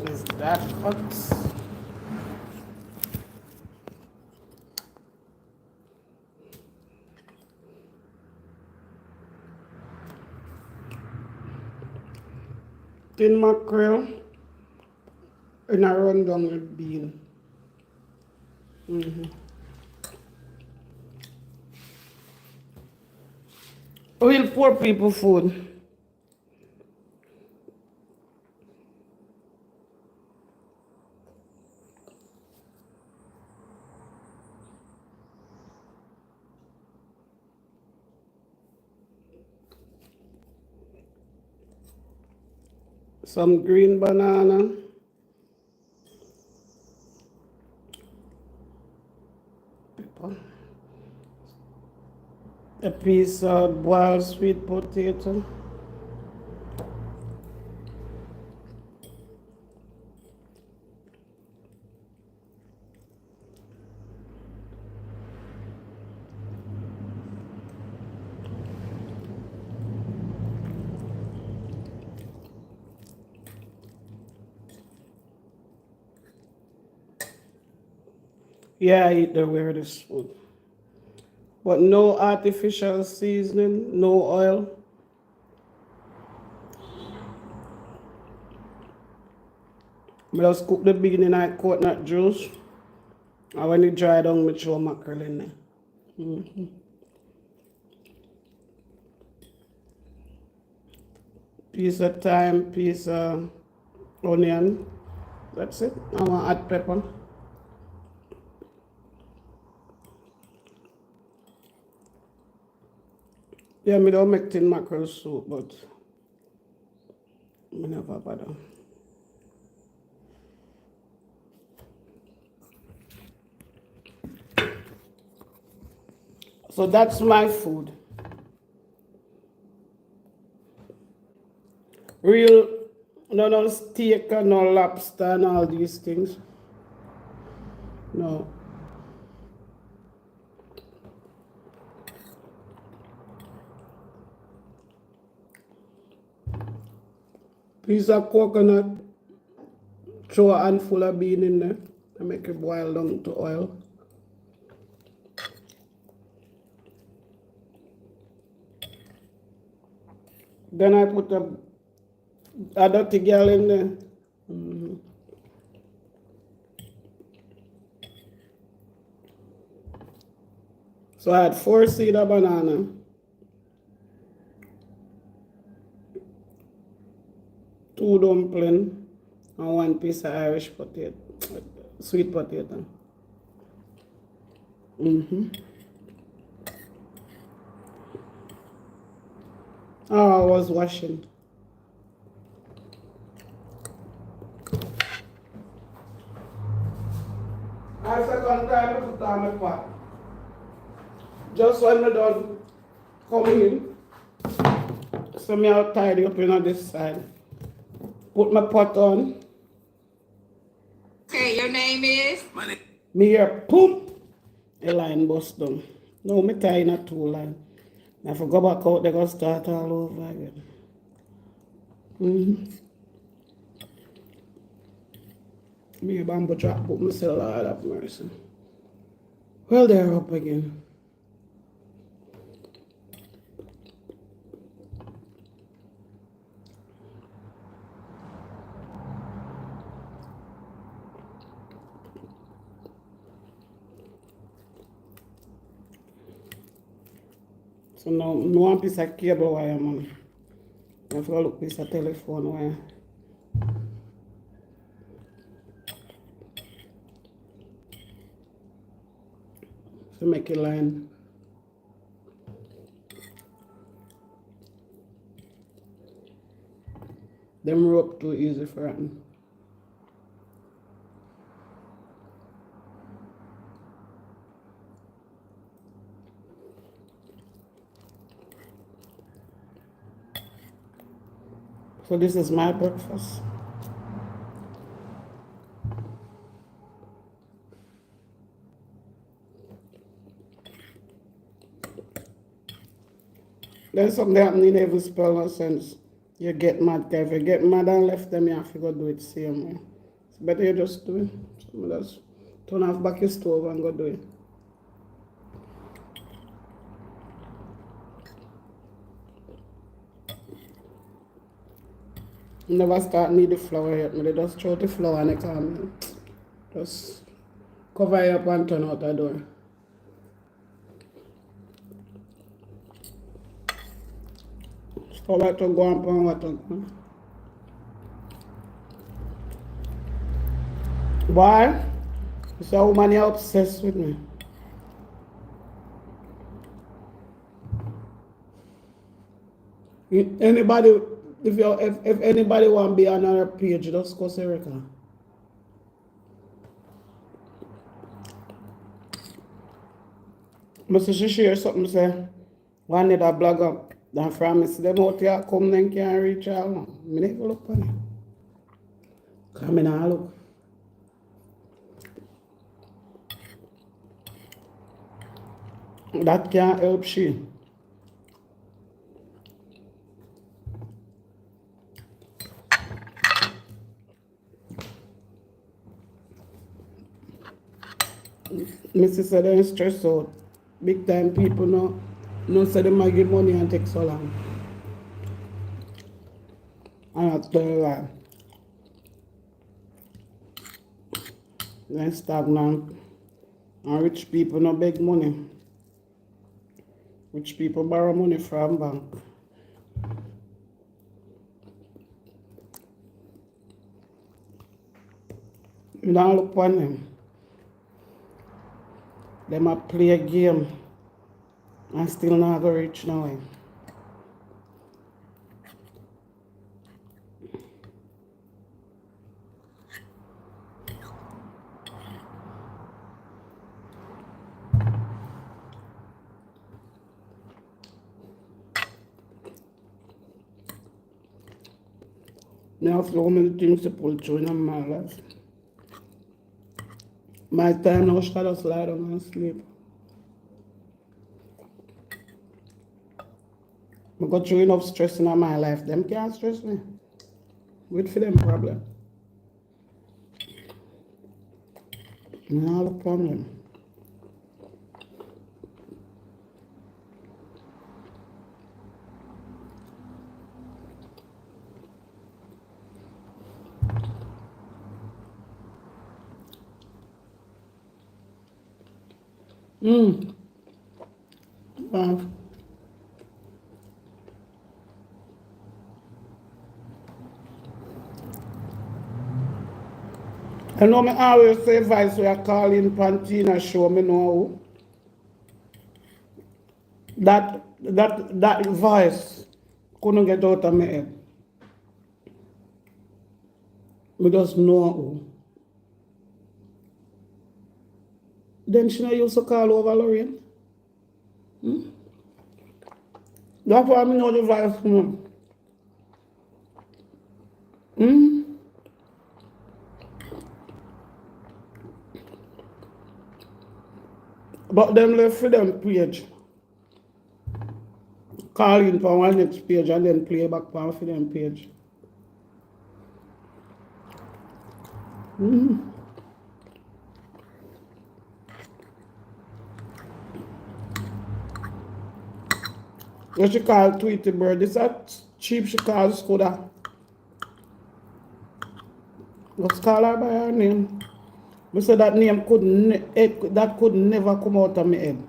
Is that hot? Tin mackerel in a rundown with bean. Real poor people food. Some green banana. Pepper. A piece of boiled sweet potato. Yeah, I eat the weirdest food. But no artificial seasoning, no oil. I just cook the bean in a coconut juice. And when it dry down, I throw mackerel in there. Piece of thyme, piece of onion. That's it. I want to add pepper. Yeah, I don't make tin mackerel soup, but I never bother. So that's my food. Real, no steak and no lobster and all these things. No. Piece of coconut, throw a handful of bean in there and make it boil down to oil. Then I put a dirty girl in there. So I had 4 seeds of banana, 2 dumpling, and 1 piece of Irish potato, sweet potato. Oh, I was washing. I second time I put on the pot. Just when I done coming in, so me I'll tidy up on this side. Put my pot on. Okay, your name is? Me here, boom, a line bust down. No, me tie in a 2 line. If I go back out, they go start all over again. Me a bamboo trap put myself, Lord have mercy. Well, they're up again. So now, no one piece of cable wire, man. I have to look piece of telephone wire. To make a line. Them rope too easy for it. So this is my breakfast. There's something happening in every spell no sense. You get mad, if you get mad and left them, you have to go do it same way. It's better you just do it. So just turn off back your stove and go do it. Never start need the flour yet. Me just throw the flour and it come. Just cover it up and turn out the door. Cover to go and put water. Why? This woman is obsessed with me. Anybody, if anybody want to be on our page, just go see Erica. I see she share something, say, one need a blog up. Then from me, see them out here come, then can't reach out. I never look on it. Come in and look. That can't help she. Mrs. said they're stressed out. Big time people no say they might give money and take so long. And that's the lie. They're stagnant. And rich people no beg money. Rich people borrow money from bank. You don't look on them. They might play a game and still not go reach now. I have so many things to pull through in my life. My time now should just lie down and sleep. I got through enough stress in my life. Them can't stress me. Wait for them problem. No problem. Wow. I know me always say voice we are calling Pantina show me know that voice couldn't get out of my head. We just know who. Then she not used to call over Lorraine. That's why I know the voice from her. But them left for them page. Call in for one next page and then play back for them page. What she call Tweety Bird? This a cheap she call Skoda. Let's call her by her name. I said that name could never come out of my head.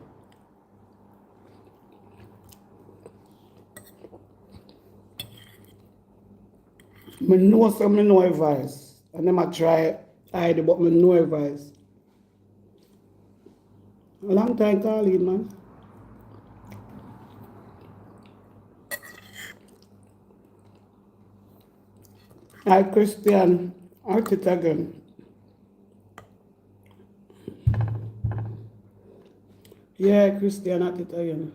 I know some I know advice. I never try hide it, but I know advice. A long time calling, man. Hi, Christian. At it again. Yeah, Christian at it again.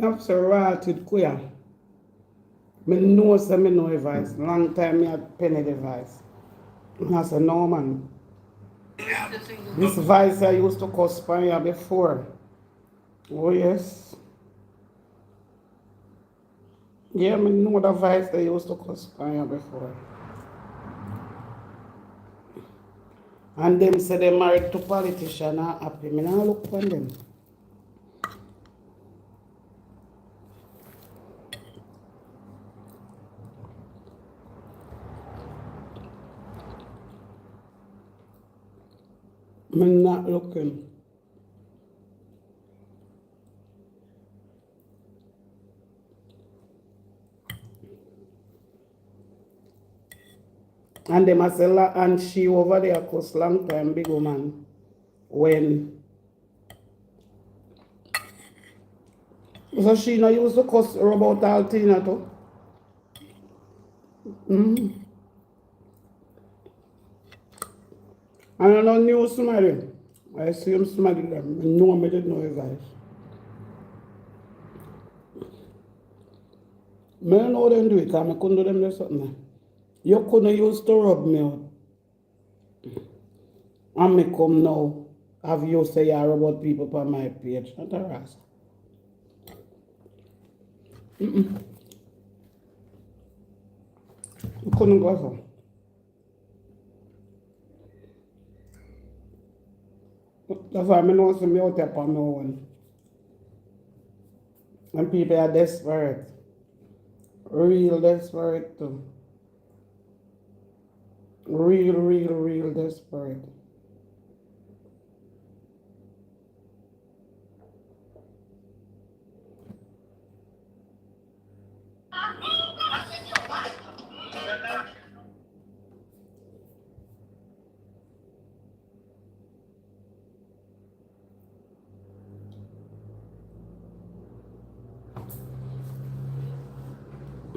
I'm so right with Kuya. I know some I know advice. Long time I had penny advice. I said, no man. This vice I used to cuss pan you before. Oh yes. Yeah, I know the vice they used to cuss pan you before. And them say they married to politician and happy. Me now look on them. Me not looking. And them a sell and she over there cost long time big woman. When so she no used to cuss her about Altina too. I don't know new somebody. I see him somebody them. I know me didn't know his eyes. Me don't know them do it, because I couldn't do them do something. You couldn't use to rub me out. And me come now. Have you say you rub out people on my page. Not a ras. You couldn't go so. That's why I know some out there on my own. And people are desperate. Real desperate too. Real desperate.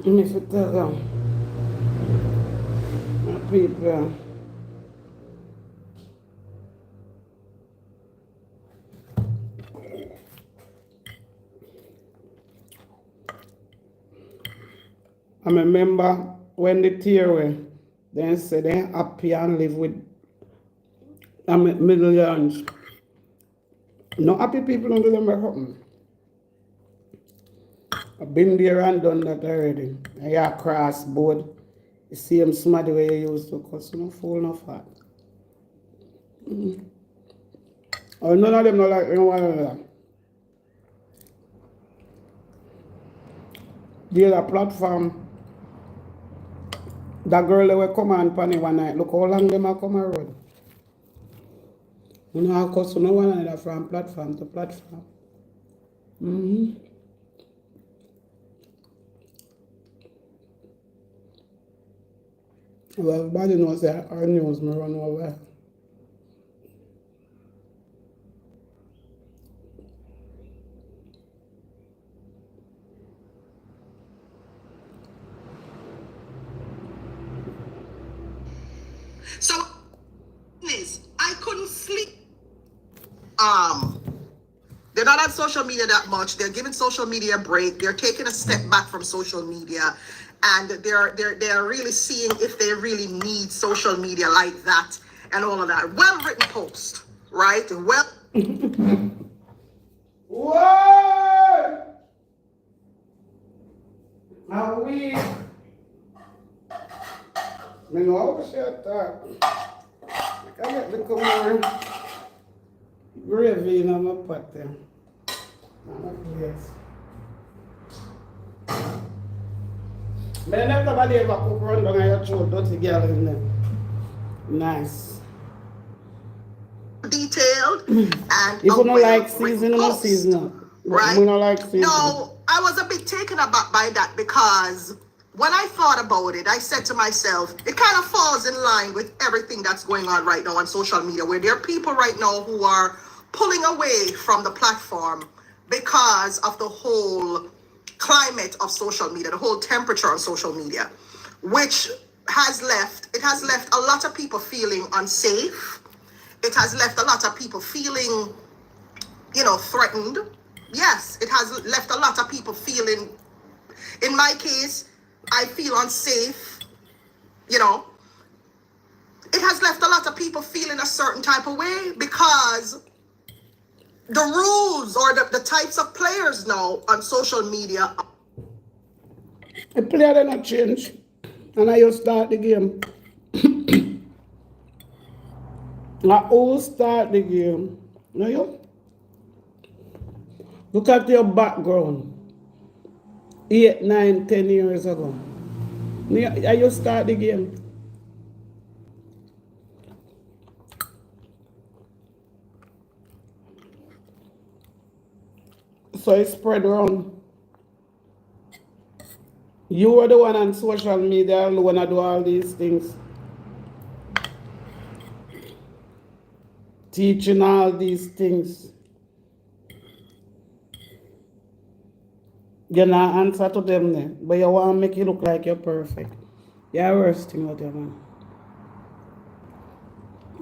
And if you tell them, my people, I remember when the tear were, then say they happy and live with millions. No happy people don't do them happen. I've been there and done that already. I got cross board. You see him smart the way you used to cause no fool no fat. Oh, none of them not like anyone of that. The other platform, that girl that will come on funny one night, look how long them are come a road. You know how cause no one another from platform to platform. Well, everybody knows that our news may run over. So is I couldn't sleep. They're not on social media that much. They're giving social media a break. They're taking a step back from social media, and they're really seeing if they really need social media like that and all of that. Well written post, right? Well. What? Now we. Me know how to share that. I get the more gravy in my pot there. My place. But nobody ever cook run down your throat, dirty girl in there. Nice. Detailed and if you don't like season, no season. Right? We don't like season. No, I was a bit taken aback by that because when I thought about it, I said to myself, it kind of falls in line with everything that's going on right now on social media, where there are people right now who are pulling away from the platform because of the whole climate of social media, the whole temperature on social media, which has left a lot of people feeling unsafe. It has left a lot of people feeling, threatened. Yes, it has left a lot of people feeling, in my case, I feel unsafe, it has left a lot of people feeling a certain type of way because the rules or the types of players now on social media. The player did not change. And I just start the game. I all start the game. Now you look at your background. 8, 9, 10 years ago. I just start the game. So it spread around. You are the one on social media alone to do all these things. Teaching all these things. You're not answer to them there. But you want to make it look like you're perfect. You're worst thing out there, man.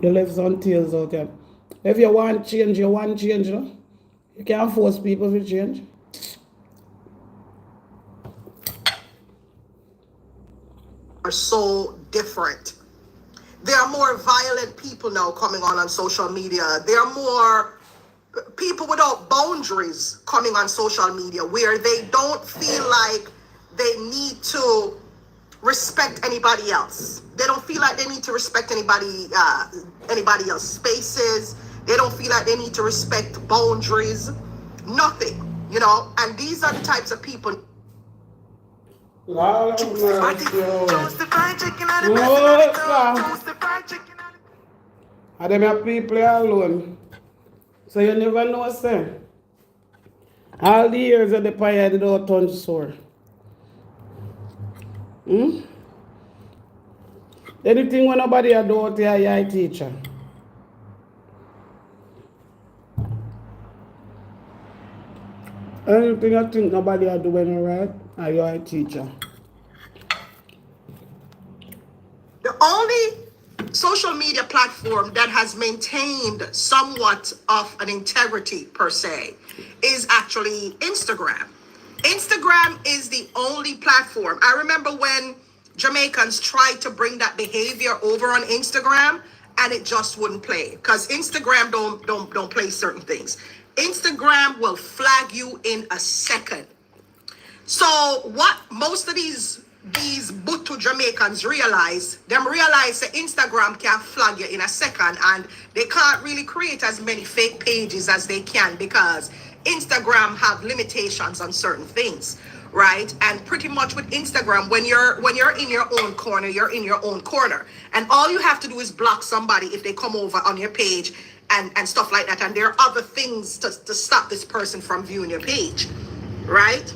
You left some tails out there. If you want change, you want change, no? You can't force people to change. Are so different. There are more violent people now coming on social media. There are more people without boundaries coming on social media where they don't feel like they need to respect anybody else. They don't feel like they need to respect anybody else's spaces. They don't feel like they need to respect boundaries. Nothing, you know. And these are the types of people. And them are people alone. So you never know, sir. All the years of the fire did not turn sore. Anything when nobody a do out here, you're a teacher. Anything I think nobody a doing right, you're a teacher. The only social media platform that has maintained somewhat of an integrity per se is actually Instagram. Instagram is the only platform. I remember when Jamaicans tried to bring that behavior over on Instagram and it just wouldn't play because Instagram don't play certain things. Instagram will flag you in a second. So what most of these Butu Jamaicans realize that Instagram can flag you in a second and they can't really create as many fake pages as they can because Instagram have limitations on certain things, right? And pretty much with Instagram, when you're in your own corner, you're in your own corner. And all you have to do is block somebody if they come over on your page and stuff like that. And there are other things to stop this person from viewing your page, right?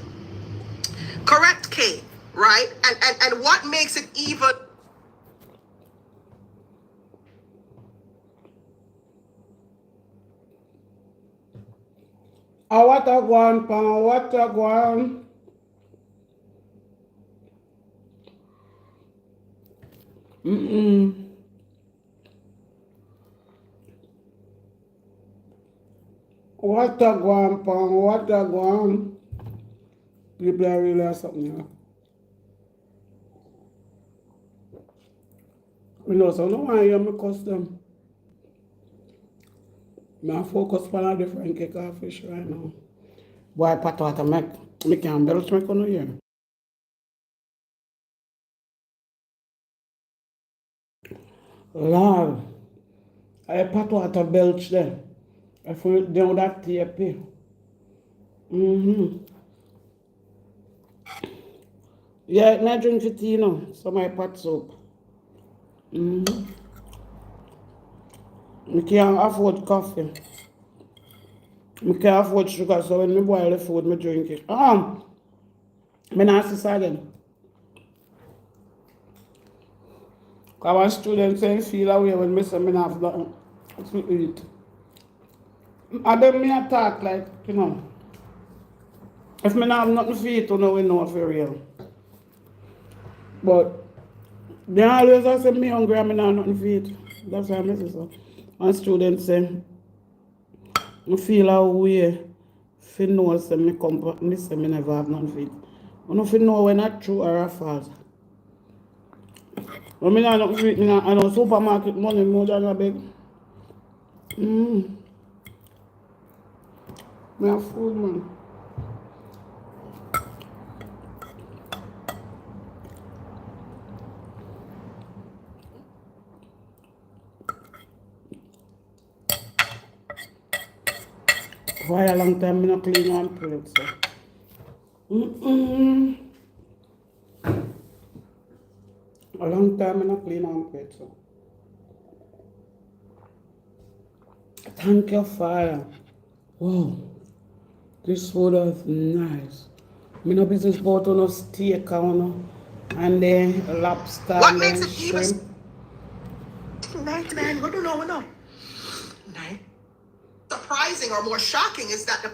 Correct, Kay, right? And what makes it even... What a guan, pan, what a guan. What a guan, pan, what a guan. People are really something here. You know, so no one hear me cuss them. I focus on a different cake of fish right now. Boy, pat what I make. I can't belch me on here. Lord, I pat what I belch there. I feel down that tape. Yeah, I drink the tea now, so my pot soap. I can't afford coffee. I can't afford sugar, so when I boil the food, I drink it. I not say again. Because one student say feel away when I say I have nothing to eat. And then I talk like, you know, if I have nothing to eat, you know, we know for real. But they always say me hungry and I have nothing to eat. That's why I say so. One student say, I feel a way if you know say me come me say me never have nothing to eat. I don't know when that's true or a false. But me not eat me I know supermarket money more than a big. Me have food man. For a long time me not clean one plate so. A long time me not clean one plate so. Thank you, Father. Wow, this food is nice. Me no business about no steak and then lobster What and makes then it even shrimp. night, man? What do you know? Night. Surprising or more shocking is that the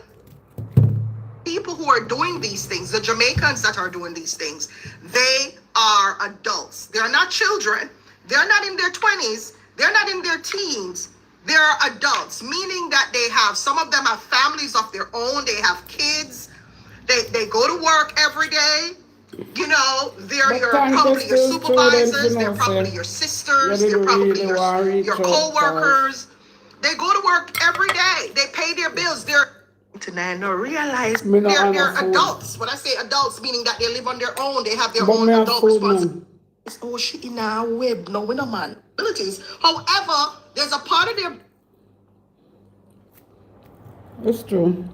people who are doing these things, the Jamaicans that are doing these things, they are adults. They're not children. They're not in their 20s. They're not in their teens. They're adults, meaning that they have, some of them have families of their own. They have kids. They go to work every day. You know, they're But your thank you probably your still students, supervisors. They're probably say, your you sisters. They're didn't probably really want to reach your out cause co-workers. They go to work every day. They pay their bills. They're no realize me not have no they're food. adults. When I say adults, meaning that they live on their own, they have their But own me have adult food responsibilities. man. Oh, she in our web, no, we're not man. Abilities. However, there's a part of their It's true.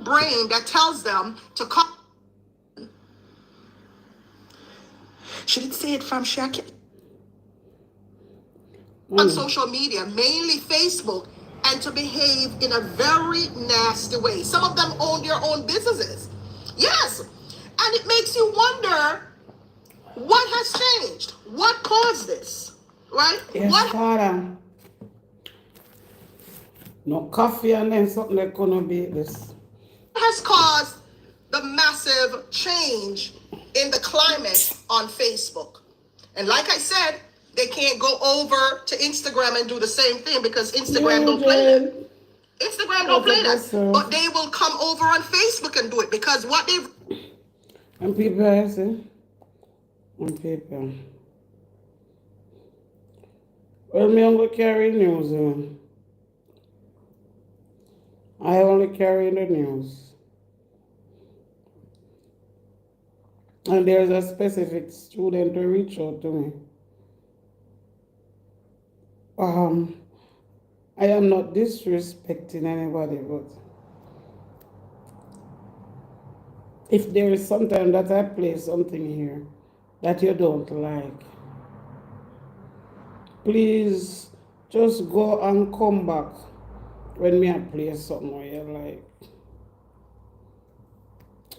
brain that tells them to come. She did say it from Shaki on social media, mainly Facebook, and to behave in a very nasty way. Some of them own their own businesses. Yes. And it makes you wonder what has changed? What caused this? Right? Yes, What Father. No coffee and then something that gonna be this. has caused the massive change in the climate on Facebook? And like I said, they can't go over to Instagram and do the same thing because Instagram don't play that. Instagram don't play that. But they will come over on Facebook and do it because what they've And people, I see. And people. Well, me only carry news. I only carry the news. And there's a specific student to reach out to me. I am not disrespecting anybody, but if there is sometime that I play something here that you don't like, please just go and come back when me I play something where you like.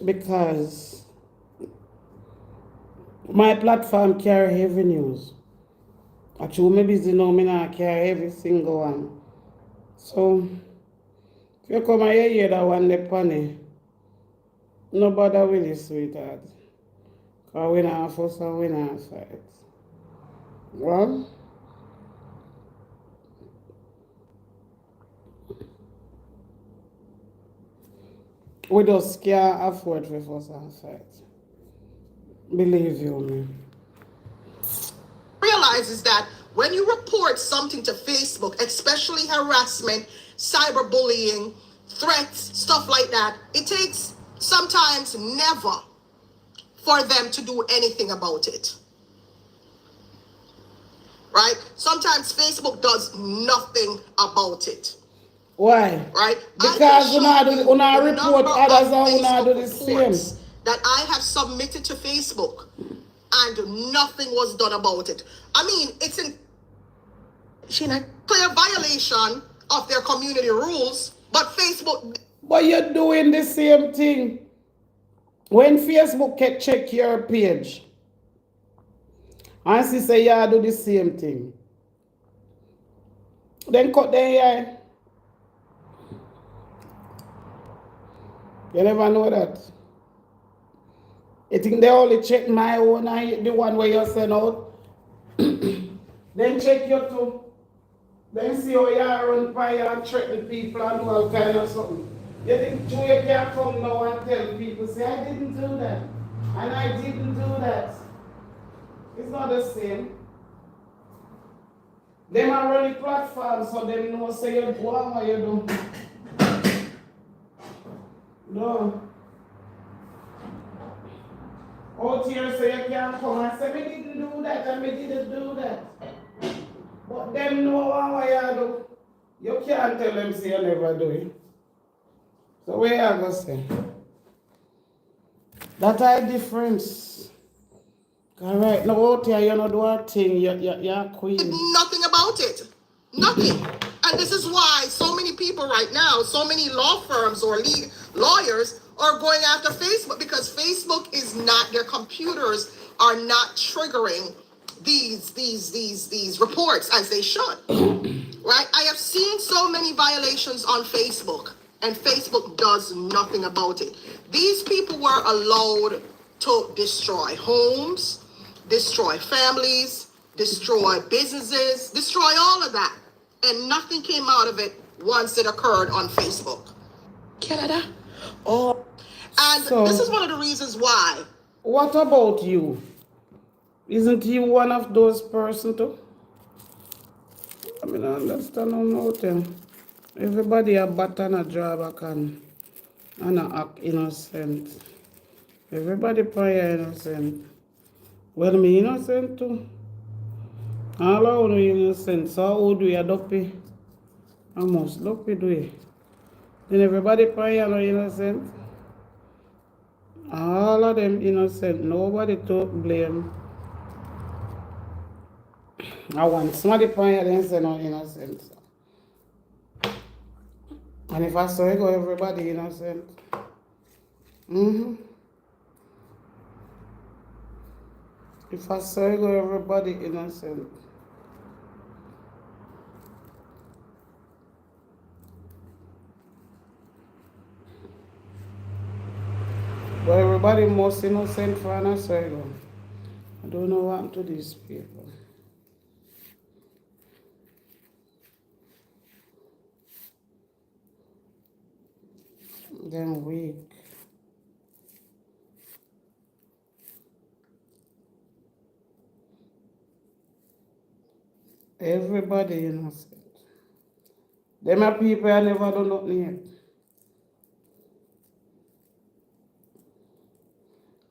Because my platform carry heavy news. Actually, maybe you know me not carry every single one. So if you come and hear that one the funny, nobody really sweetheart. Because we not fuss and we not fight. Well, we just can't afford to fuss and fight. Believe you me. realize is that when you report something to Facebook, especially harassment, cyberbullying, threats, stuff like that, it takes sometimes never for them to do anything about it. Right? Sometimes Facebook does nothing about it. Why? Right? Because we not report others and we not do the same. That I have submitted to Facebook and nothing was done about it. I mean, it's in clear violation of their community rules, but Facebook. But you're doing the same thing. When Facebook can check your page, and she say, yeah, do the same thing. Then cut the AI. You never know that. You think they only check my own and the one where you send out? Then check your too. Then see how you run fire and threaten people and do all kind of something. You think Joe, you can't come now and tell people, say, I didn't do that. And I didn't do that. It's not the same. Them are running platforms so them know say you do what you do. No. Out here say you can't come and say, we didn't do that and we didn't do that. But them know what you do. You can't tell them say you never do it. So where you go say? That a difference. Alright, now out here you not do a thing, you're a queen. Nothing about it. Nothing. And this is why so many people right now, so many law firms or lawyers are going after Facebook, because Facebook is not, their computers are not triggering these reports as they should. Right? I have seen so many violations on Facebook, and Facebook does nothing about it. These people were allowed to destroy homes, destroy families, destroy businesses, destroy all of that. And nothing came out of it once it occurred on Facebook. Canada. Oh. And So, this is one of the reasons why. what about you? Isn't you one of those persons too? I mean, I understand how nothing. Everybody a bat and a drawback and a act innocent. Everybody probably innocent. Well, me innocent too. All of you innocent. So how do you dopey? Almost dopey do it. Then everybody probably are innocent. All of them innocent. Nobody to blame. I want somebody probably them say no innocent. And if I saw it go, everybody innocent. If I saw it go, everybody innocent. But everybody most innocent for an asylum. I don't know what happened to these people. Then weak. Everybody innocent. Them are people I never do nothing yet.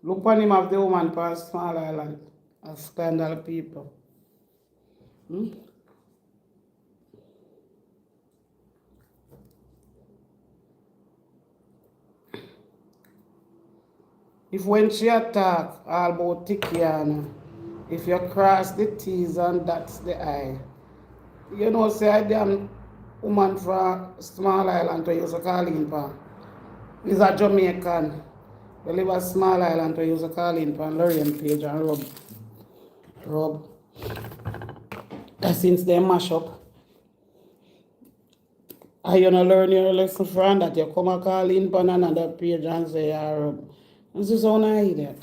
Look on him of the woman past small island. A scandal people. If when she attack all about Tikiana, if you cross the T's and that's the I, you know say I damn woman from small island to use a calling pan. Is a Jamaican. We live a small island to use a calling pan, Lorraine page and rub. Since they mash up. And you don't learn your lesson from that. You come a call in pan another page and say rub. This is how I idiot.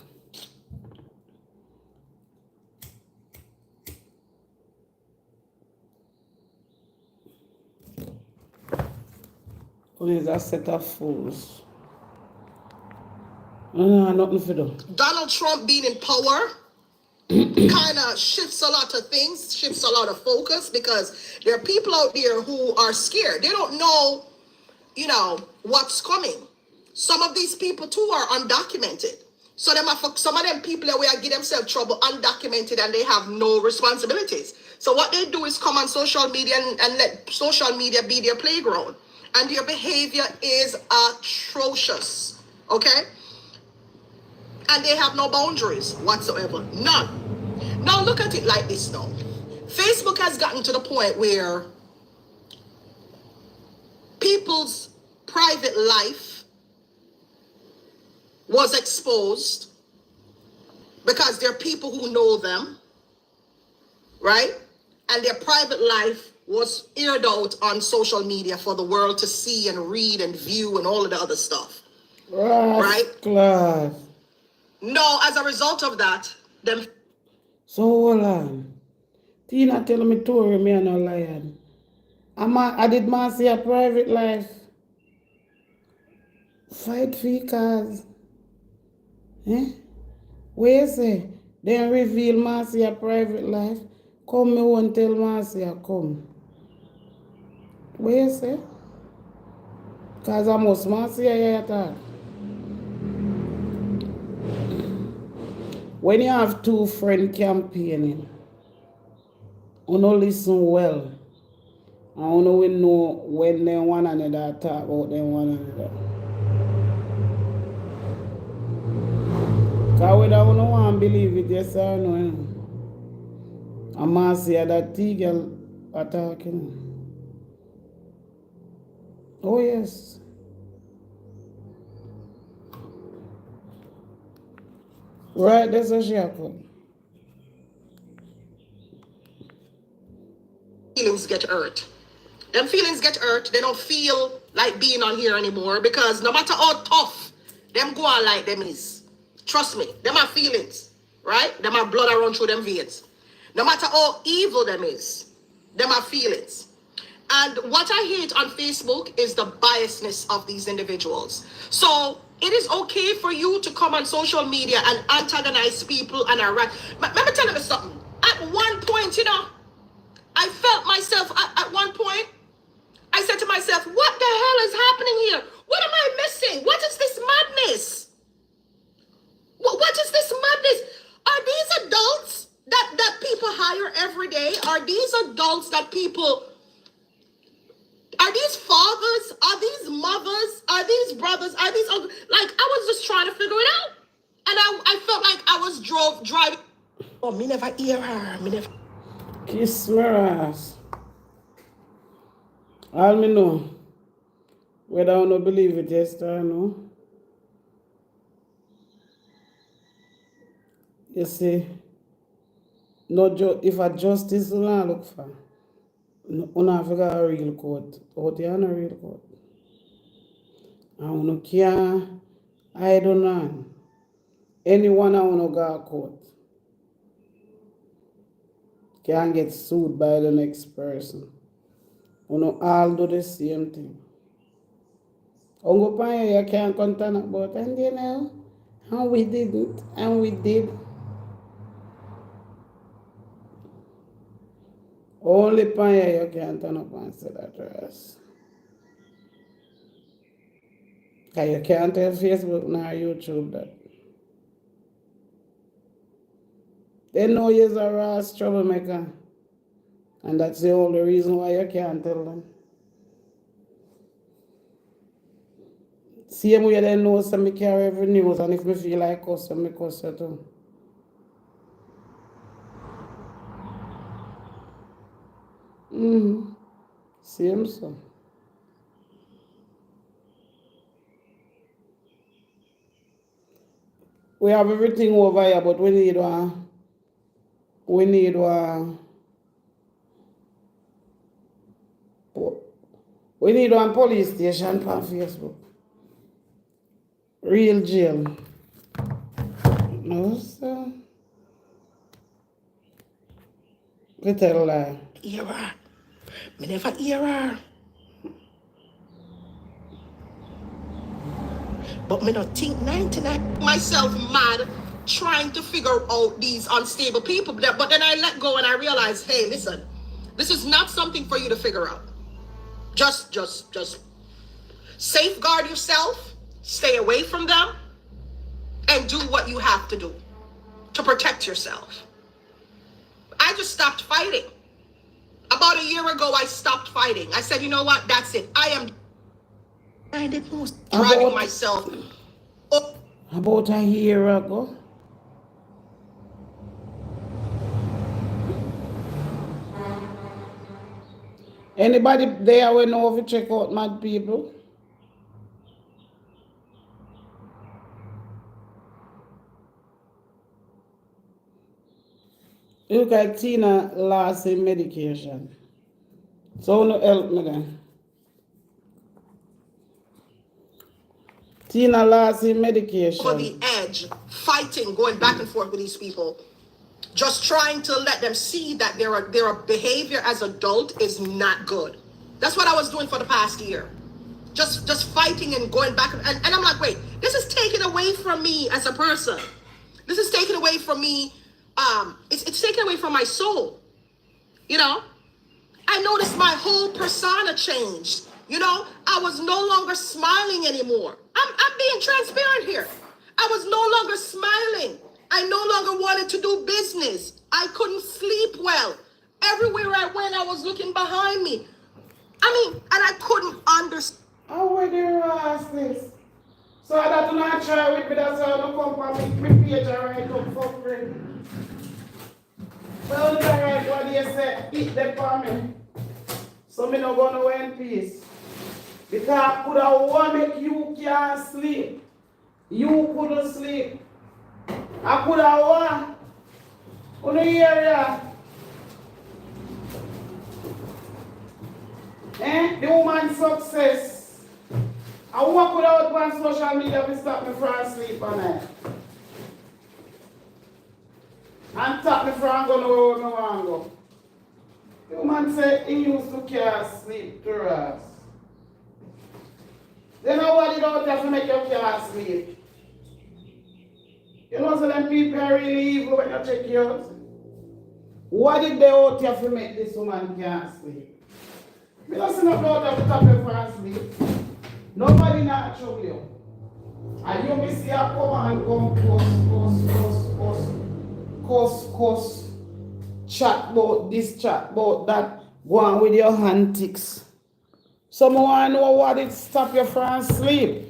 Who is a set of fools? No, nothing for them. Donald Trump being in power kind of shifts a lot of things, shifts a lot of focus, because there are people out there who are scared. They don't know, what's coming. Some of these people too are undocumented. So some of them people that will get themselves trouble undocumented and they have no responsibilities. So what they do is come on social media and let social media be their playground. And their behavior is atrocious. Okay? And they have no boundaries whatsoever. None. Now look at it like this though. Facebook has gotten to the point where people's private life was exposed because there are people who know them, right? And their private life was aired out on social media for the world to see and read and view and all of the other stuff. Right? Class. No, as a result of that, them. So hold on. Tina tell me Tori, me and no lion. I did man see a private life. Fight for your cause. Eh? Where you say? Then reveal Marcia private life. Come me won't tell Marcia come. Where you say? Cause I must Marcia here talk. When you have two friends campaigning, you know listen well. And you know we know when they one another talk about them one another. Cause whether you don't want to believe it, yes or no. You know. And Marcia that T-girl attacking. Oh yes. Right, that's what she happened. Feelings get hurt. Them feelings get hurt. They don't feel like being on here anymore because no matter how tough them go on like them is, trust me, them are feelings, right? Them are blood that run through them veins. No matter how evil them is, them are feelings. And what I hate on Facebook is the biasness of these individuals. So it is okay for you to come on social media and antagonize people and harass. Let me tell you something. At one point, you know, I felt myself at one point. I said to myself, what the hell is happening here? What am I missing? What is this madness? What is this madness? Are these adults that people hire every day? Are these adults that people... Are these fathers? Are these mothers? Are these brothers? Are these uncles? Like, I was just trying to figure it out. And I felt like I was driving. Oh, me never hear her. Me never... Kiss my ass. All me know, whether I don't believe it, yes or no. You see, no if a justice you not look for, you not figure a real court. Out here on a real court. And you can't hide on none. Anyone I want to go to court can get sued by the next person. You all do the same thing. You can't content about, and you know, and we didn't, and we did. Only Panya you can turn up and say that to us. And you can't tell Facebook nor YouTube that. They know you're a rash troublemaker. And that's the only reason why you can't tell them. Same way they know so me carry every news, and if me feel like cuss, me cuss you too. Same so. We have everything over here, but we need one police station on Facebook. Real jail. No, sir. We tell a lie. Hear her. Me never hear her. But me not think 99 myself mad trying to figure out these unstable people. But then I let go and I realized, hey, listen, this is not something for you to figure out. Just safeguard yourself, stay away from them, and do what you have to do to protect yourself. I just stopped fighting. About a year ago, I stopped fighting. I said, you know what? That's it. I am driving myself. About a year ago. Anybody there will know if you check out mad people? Look at Tina lost in medication. So no help me then. Tina lost in medication. On the edge, fighting, going back and forth with these people. Just trying to let them see that their behavior as adult is not good. That's what I was doing for the past year. just fighting and going back. And I'm like, wait, this is taken away from me as a person. This is taken away from me. It's taken away from my soul. You know, I noticed my whole persona changed. You know, I was no longer smiling anymore. I'm being transparent here. I was no longer smiling. I no longer wanted to do business. I couldn't sleep well. Everywhere I went, I was looking behind me. I mean, and I couldn't understand. How would you ask this? So that not try with me, that's how I don't come from me page and write up for free. Well, it's alright what you say, eat them for me. So me not gonna go in peace. Because I could have want make you can't sleep. You couldn't sleep. I could have want. On the area. The woman's success. I walk without on social media to stop me from sleep at night. And stop me from going where I want to go. The woman said he used to can't sleep to us. Then I want it out there to make you can't sleep. You know, so them people are really evil when you check you out. What did they out here to make this woman can't sleep? We don't see no out to stop you from sleep. Nobody not trouble you. And you may see her come and come cuss, chat about this, chat about that, go on with your antics. Someone want to know what it stop you from sleep.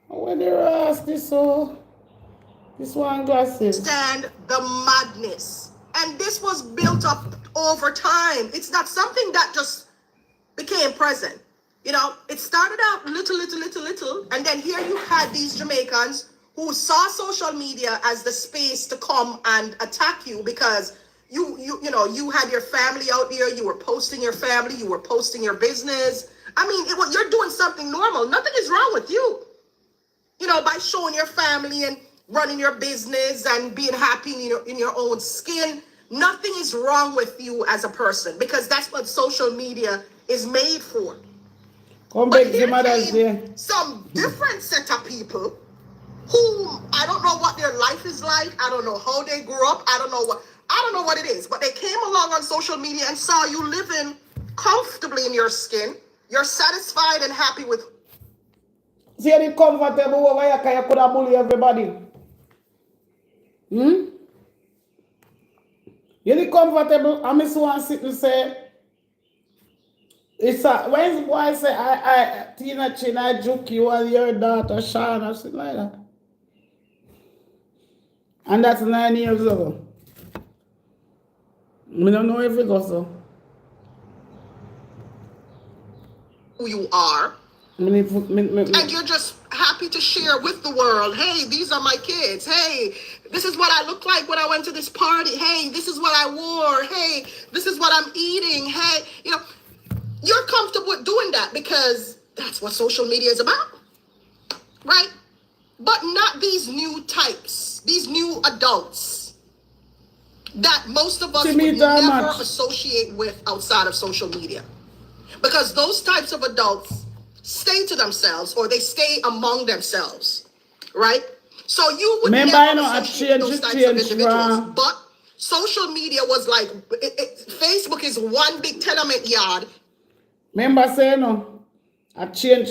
When they ask this one glasses. Stand the madness. And this was built up over time. It's not something that just became present. You know, it started out little, and then here you had these Jamaicans who saw social media as the space to come and attack you because you know, you had your family out there, you were posting your family, you were posting your business. I mean, you're doing something normal. Nothing is wrong with you. You know, by showing your family and running your business and being happy in your own skin. Nothing is wrong with you as a person because that's what social media is made for. But here came some different set of people who I don't know what their life is like. I don't know how they grew up. I don't know what it is. But they came along on social media and saw you living comfortably in your skin. You're satisfied and happy with. See the comfortable over here because you could have bully everybody. You the comfortable. I miss one sit and say. It's a, when the boy say, Tina Chin, I joke you and your daughter, Shana, or something like that. And that's 9 years ago. I don't know if it goes so. Who you are. And you're just happy to share with the world, hey, these are my kids. Hey, this is what I look like when I went to this party. Hey, this is what I wore. Hey, this is what I'm eating. Hey, you know. You're comfortable with doing that because that's what social media is about, right? But not these new types, these new adults that most of us would never associate with outside of social media. Because those types of adults stay to themselves or they stay among themselves, right? So you would never associate those types of individuals. But social media was like, Facebook is one big tenement yard. Remember saying, no, I change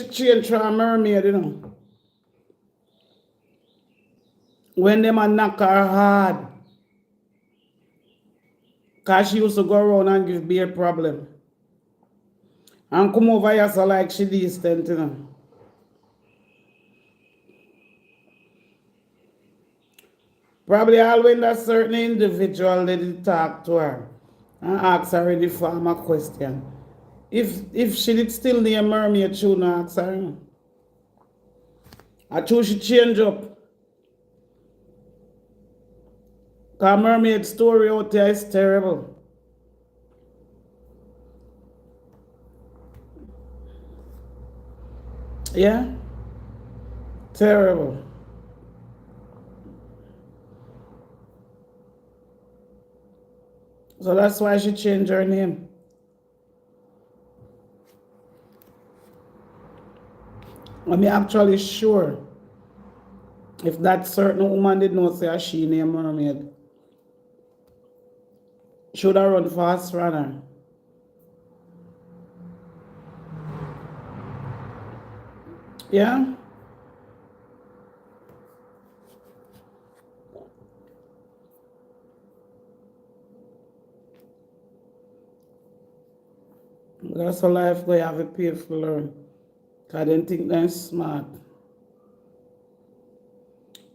for a mermaid, you know. When them a knock her hard. Because she used to go around and give beer problem. And come over here so like she distant, you know. Probably all when that certain individual they talk to her and ask her the farmer question. If she did still need a mermaid, she would not ask her. I chose she change up. Because mermaid story out there is terrible. Yeah? Terrible. So that's why she changed her name. I'm actually sure if that certain woman did not say she named Mermaid, should have run fast runner. Yeah? That's a life they have to pay for learn. I don't think they're smart.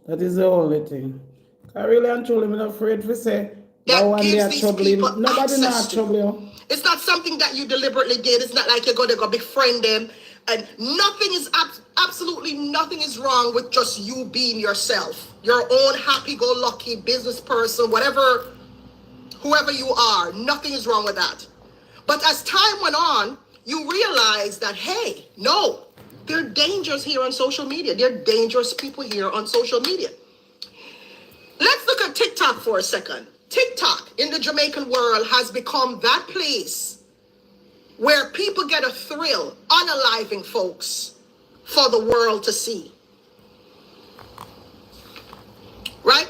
That is the only thing. I really and truly am afraid to say that That one day gives I these trouble people him. Nobody access not to. trouble you. It's not something that you deliberately did. It's not like you're going to go befriend them. And nothing is, absolutely nothing is wrong with just you being yourself. Your own happy-go-lucky business person, whatever, whoever you are. Nothing is wrong with that. But as time went on, you realize that, hey, no, there are dangers here on social media. There are dangerous people here on social media. Let's look at TikTok for a second. TikTok in the Jamaican world has become that place where people get a thrill unaliving folks for the world to see. Right?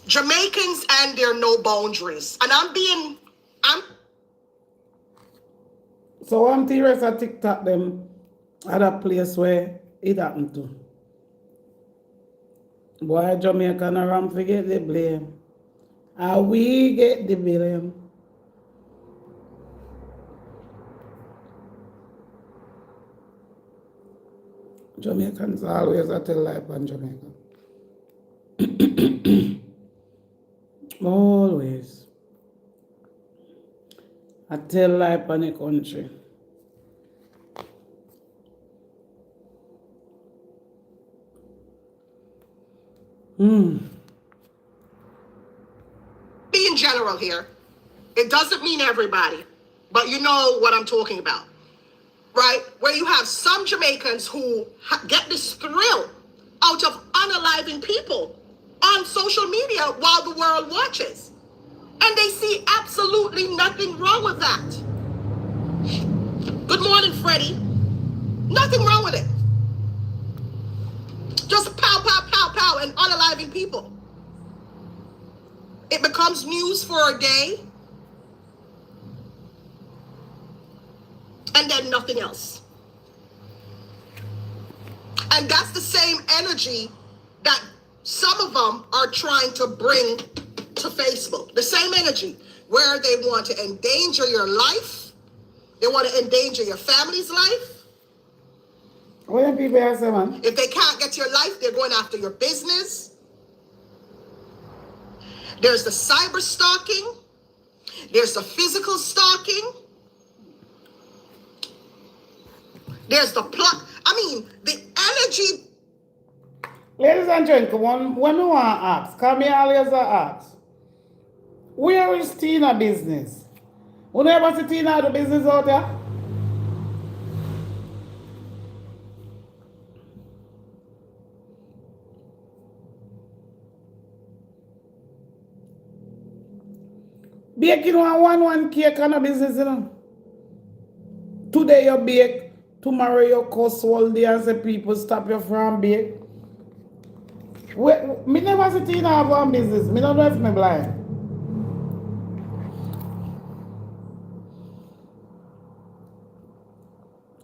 Jamaicans and their no boundaries. And I'm So I'm serious at TikTok them at a place where it happened to. Boy, Jamaican around forget the blame. And we get the blame. Jamaicans always a tell life on Jamaica. Always. I tell life on the country. be in general here. It doesn't mean everybody, but you know what I'm talking about. Right? Where you have some Jamaicans who get this thrill out of unaliving people on social media while the world watches. And they see absolutely nothing wrong with that. Good morning, Freddie. Nothing wrong with it. Just pow, pow, pow, pow, and unaliving people. It becomes news for a day, and then nothing else. And that's the same energy that some of them are trying to bring to Facebook. The same energy where they want to endanger your life. They want to endanger your family's life. What do people are saying, man? If they can't get your life, they're going after your business. There's the cyber stalking. There's the physical stalking. There's the plot. I mean, the energy. Ladies and gentlemen, when we want to ask, come here always ask, where is Tina business? You never see Tina the business out there? Baking one cake on a business, you know. Today you bake, tomorrow you cuss all day and say people stop you from bake. Me never see Tina have one business. Me don't know if me blind.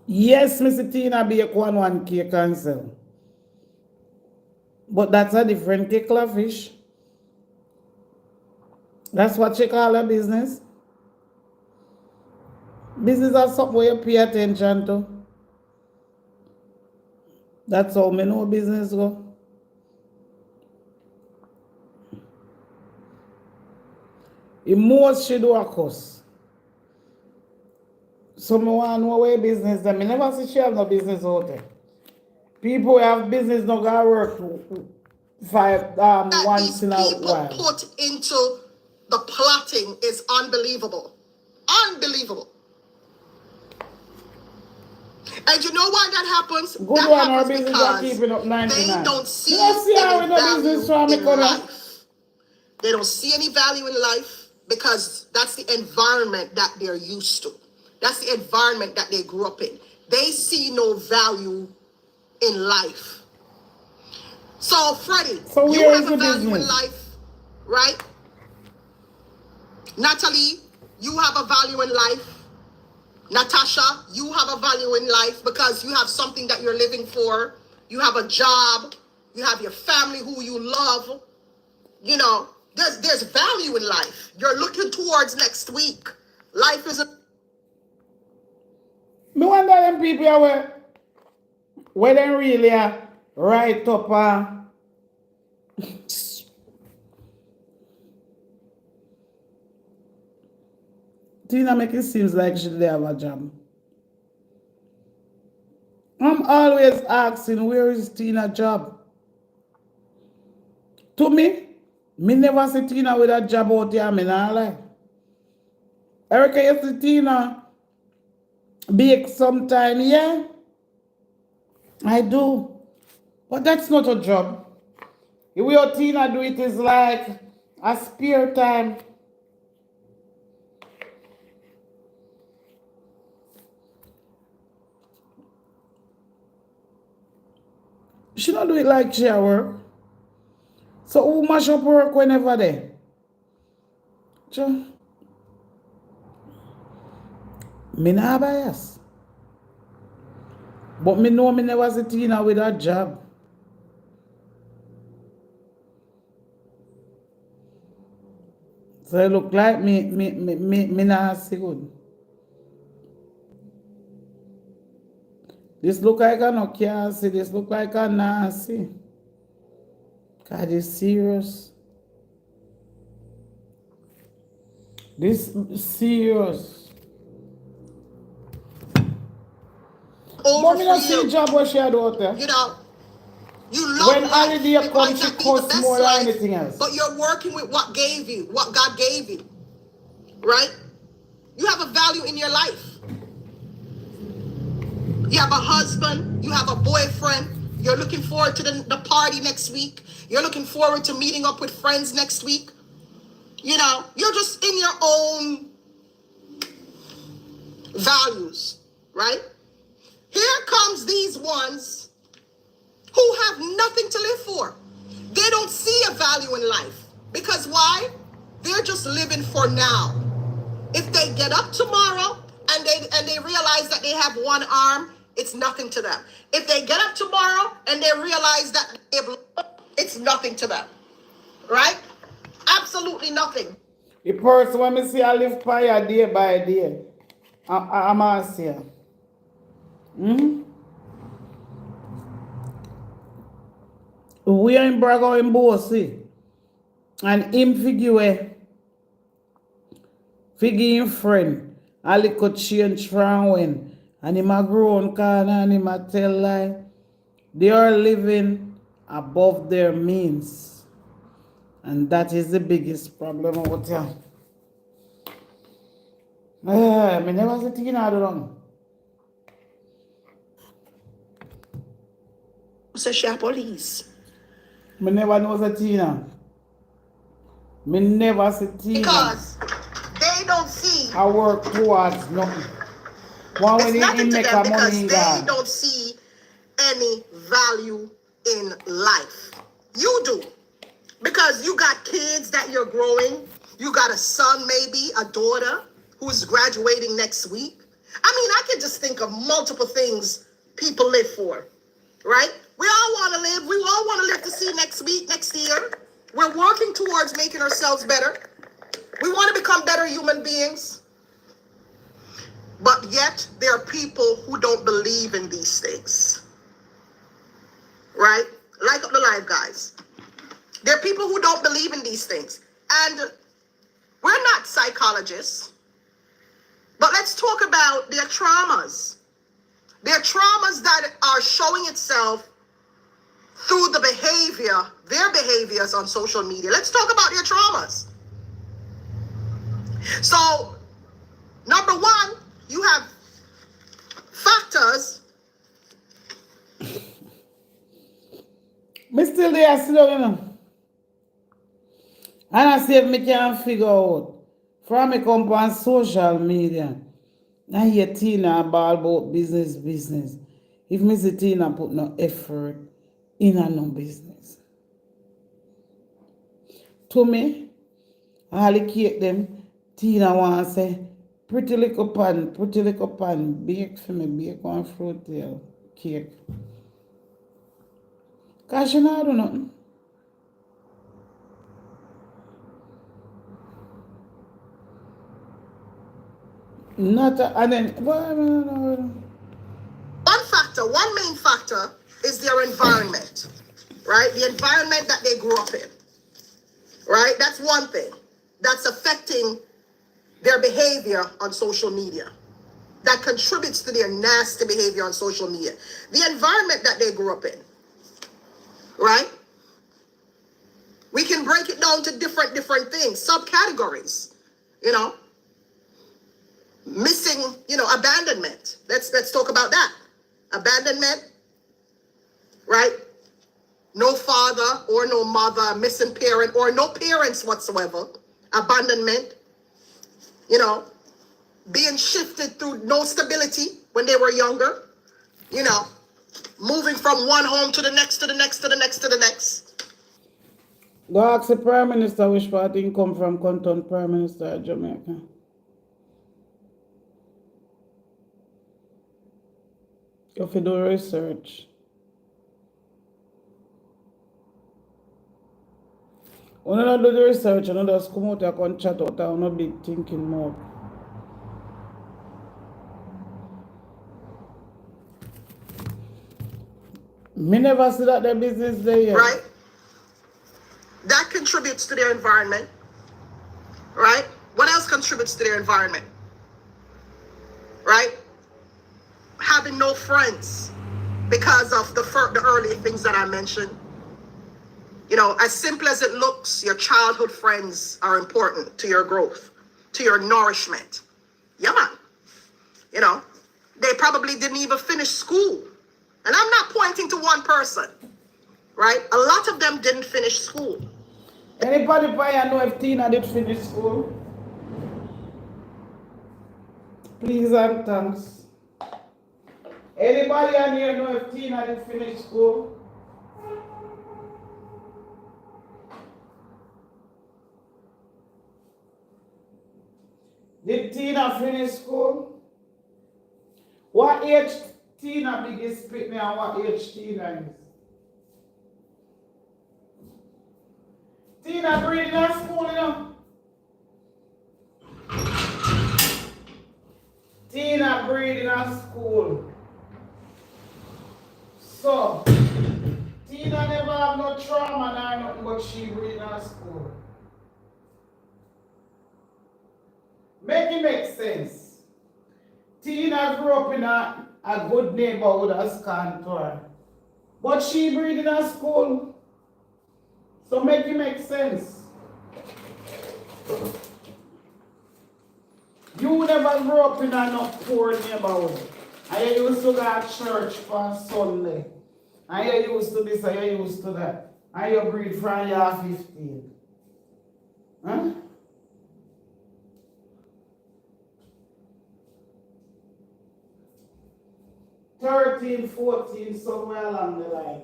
Yes, Mr. Tina bake one cake and sell. But that's a different cake, fish. That's what she call a business. Business is something where you pay attention to. That's how me know business go. In most she do a course. So me want to know where business them. Me never see she have no business out there. People who have business no go work once in a while. People put into the plotting is unbelievable. Unbelievable. And you know why that happens? Good that one, our happens business are because keeping up 99. they don't see how any the value business from in me life. They don't see any value in life because that's the environment that they're used to. That's the environment that they grew up in. They see no value in life. So, Freddie, So you where have is a the value in business? life, right? Natalie, you have a value in life. Natasha, you have a value in life because you have something that you're living for. You have a job. You have your family who you love. You know, there's value in life. You're looking towards next week. Life is a... Me wonder them people are where they really are right up Tina make it seems like she didn't have a job. I'm always asking where is Tina job? To me never see Tina with a job out here, me not lie. Erica, you see Tina bake sometime, yeah? I do. But that's not a job. The way how Tina do it is like a spare time. She don't do it like she a work. So who mash up work whenever they? So, me not bias. But me know me never see Tina with a job. So it look like me not see good. This look like I no can see. This look like I not see. God is serious. This serious. over But me for not see you. job what she do out there. You know, you love When life. holiday It come, might she not be the costs best more than life, anything else. but you're working with what gave you, what God gave you, right? You have a value in your life. You have a husband, you have a boyfriend, you're looking forward to the party next week, you're looking forward to meeting up with friends next week. You know, you're just in your own values, right? Here comes these ones who have nothing to live for. They don't see a value in life. Because why? They're just living for now. If they get up tomorrow and they realize that they have one arm, it's nothing to them. If they get up tomorrow and they realize that it's nothing to them. Right? Absolutely nothing. The person when me see I live fire day by day, I'm asking. We are in Braga in Bossy. And him figure him friend. Ali could change from when. And him a grown corner and him a tell lie. They are living above their means. And that is the biggest problem out here. Me never see Tina do wrong. Say she a police. Me never know the Tina. Me never see Tina. Because they don't see. I work towards nothing. One when It's nothing he to make them a money because in they God. don't see any value in life. You do. Because you got kids that you're growing. You got a son, maybe, a daughter who's graduating next week. I mean, I can just think of multiple things people live for, right? We all want to live. We all want to live to see next week, next year. We're working towards making ourselves better. We want to become better human beings. But yet, there are people who don't believe in these things, right? Like up the live, guys. There are people who don't believe in these things. And we're not psychologists, but let's talk about their traumas. Their traumas that are showing itself through the behavior, their behaviors on social media. Let's talk about their traumas. So, number one, you have factors. Me still there, still, you know. And I see if me can figure out from me come on social media. I hear Tina ball about business. if Missy Tina put no effort in a no business. To me, all the cake them, Tina want to say, pretty little pan, bake for me, bake one fruit tail cake. Because she not do nothing. Not a, and then, One main factor is their environment, right? The environment that they grew up in, right? That's one thing that's affecting their behavior on social media. That contributes to their nasty behavior on social media. The environment that they grew up in, right? We can break it down to different things, subcategories, you know, missing, abandonment. Let's talk about that. Abandonment, right? No father or no mother, missing parent or no parents whatsoever. Abandonment, being shifted through no stability when they were younger, moving from one home to the next, to the next, to the next, to the next. go ask the Prime Minister which part he come from, Compton Prime Minister of Jamaica. You have to do research. When you do the research, you just come out and chat out and no big thinking more. Me never see that their business there yet. Right? That contributes to their environment. Right? What else contributes to their environment? Right? Having no friends because of the early things that I mentioned. As simple as it looks, your childhood friends are important to your growth, to your nourishment. Yeah, man. They probably didn't even finish school. And I'm not pointing to one person, right? A lot of them didn't finish school. Anybody probably know if Tina did finish school? Please and thanks. Anybody on here know if Tina did finish school? Did Tina finish school? What age Tina biggest pick me and what age Tina is? Tina breed in her school, Tina breed in her school. So, Tina never have no trauma nor nothing but she breed in her school. Make it make sense. Tina grew up in a good neighborhood as Cantor. But she breed in her school. So make it make sense. You never grew up in a no poor neighborhood. And you used to go to church on Sunday. And you used to this and you used to that. And you breed from year 15. Huh? $13, $14, somewhere along the line.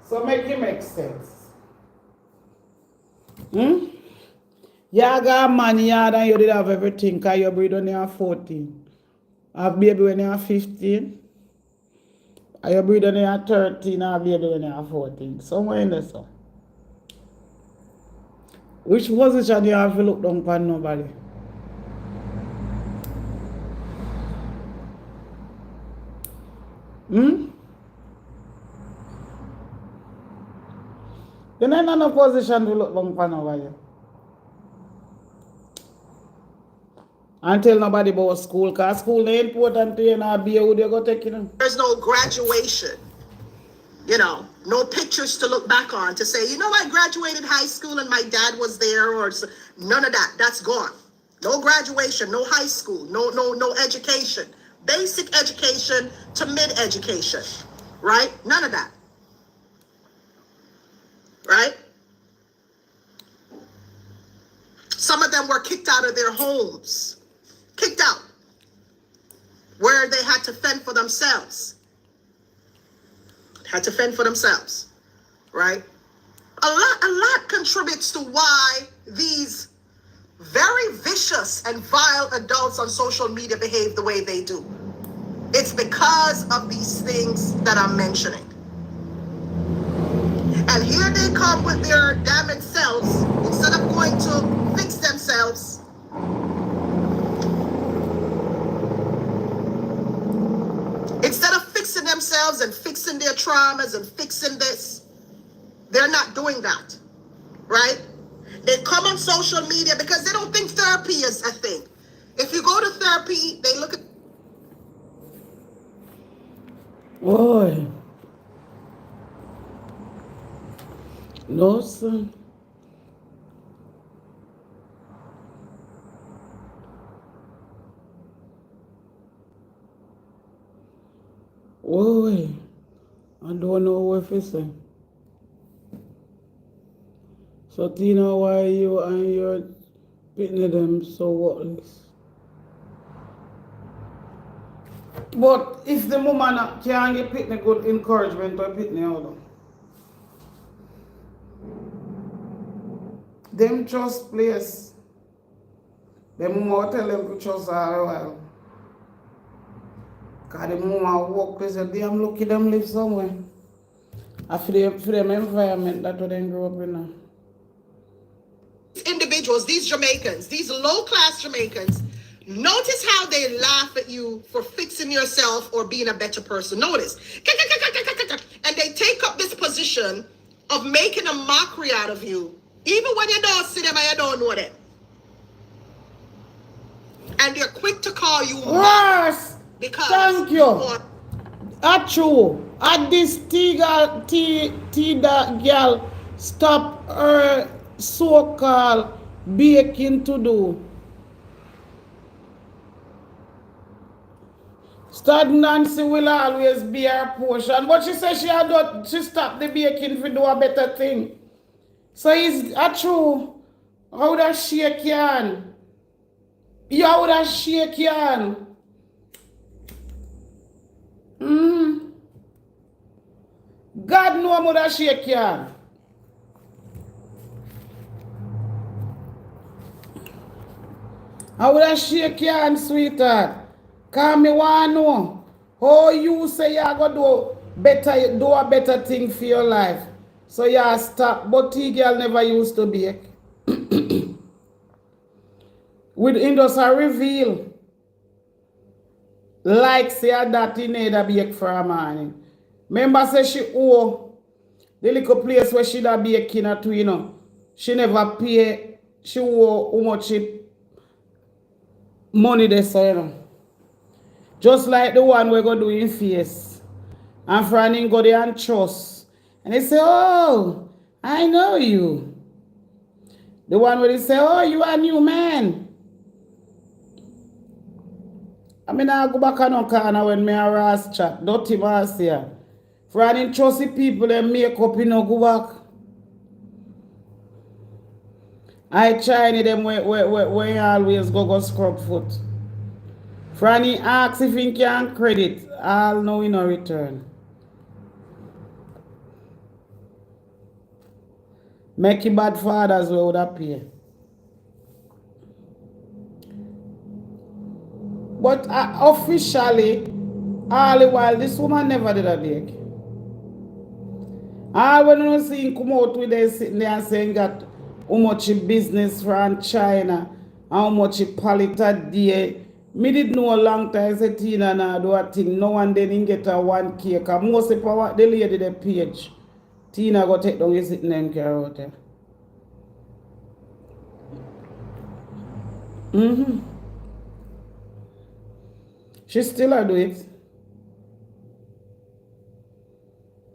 So make it make sense. You got money and you did have everything because you breed when you are 14. Have baby when you are 15. And you breed when you are 13 and have baby when you are 14. Somewhere in there, so. Which position you have to look down upon nobody? You're not in a position to look down upon nobody. And tell nobody about school, because school is important to you and be who you go take you. There's no graduation, no pictures to look back on to say, I graduated high school and my dad was there, or none of that. That's gone. No graduation, no high school, no education. Basic education to mid-education, right? None of that, right? Some of them were kicked out of their homes. Kicked out. where they had to fend for themselves. Had to fend for themselves, right? A lot contributes to why these very vicious and vile adults on social media behave the way they do. It's because of these things that I'm mentioning. And here they come with their damaged selves. Instead of going to fix themselves, instead of fixing themselves and fixing their traumas and fixing this, they're not doing that, right? They come on social media because they don't think therapy is a thing. If you go to therapy, they look at... Boy. No, sir. Boy. I don't know what to say. So, Tina, why you and your pitney them so worthless? But if the woman can't get pitney good encouragement or pitney out, them trust place. Them mama tell them to trust her a while. Because the mama walk, they say, damn lucky them live somewhere. For them environment that they grow up in. Individuals, these Jamaicans, these low-class Jamaicans, notice how they laugh at you for fixing yourself or being a better person. Notice. And they take up this position of making a mockery out of you, even when you don't see them and you don't know them. And they're quick to call you Worse. because Thank you. True. At this Tida girl stop her so-called baking to do. Stagnancy will always be her portion. But she said she stopped the baking to do a better thing. So it's true. How would I shake yan? You would I shake yan? God know how would I shake yan. How would I shake yan, sweetheart? Cause me want to know how you say you go do a better thing for your life. So you stop. But T-girl never used to bake. With industry reveal. Like say that he need a bake for a morning. Remember say she owe the little place where she da baking at to, you know. She never pay. She owe how much money they say, you know. Just like the one we're going to do in face. And Franny go there and trust. And they say, oh, I know you. The one where they say, oh, you are a new man. I mean, I go back on no corner when me a Ross chat. Dirty Mars here. Franny trust the people they make up, you know, go back. I try any them where you always go scrub foot. Franny asks if he can credit. I'll know in a return. Make it bad fathers would appear. But officially, all the while, this woman never did a bake. All when you see him come out with them sitting there and saying that how much business from China, how much pallet a day. Me did know a long time say Tina na do a thing. No one didn't get a one cake. And most of the lady the page. Tina go take down you sitting them car out there. She still a do it.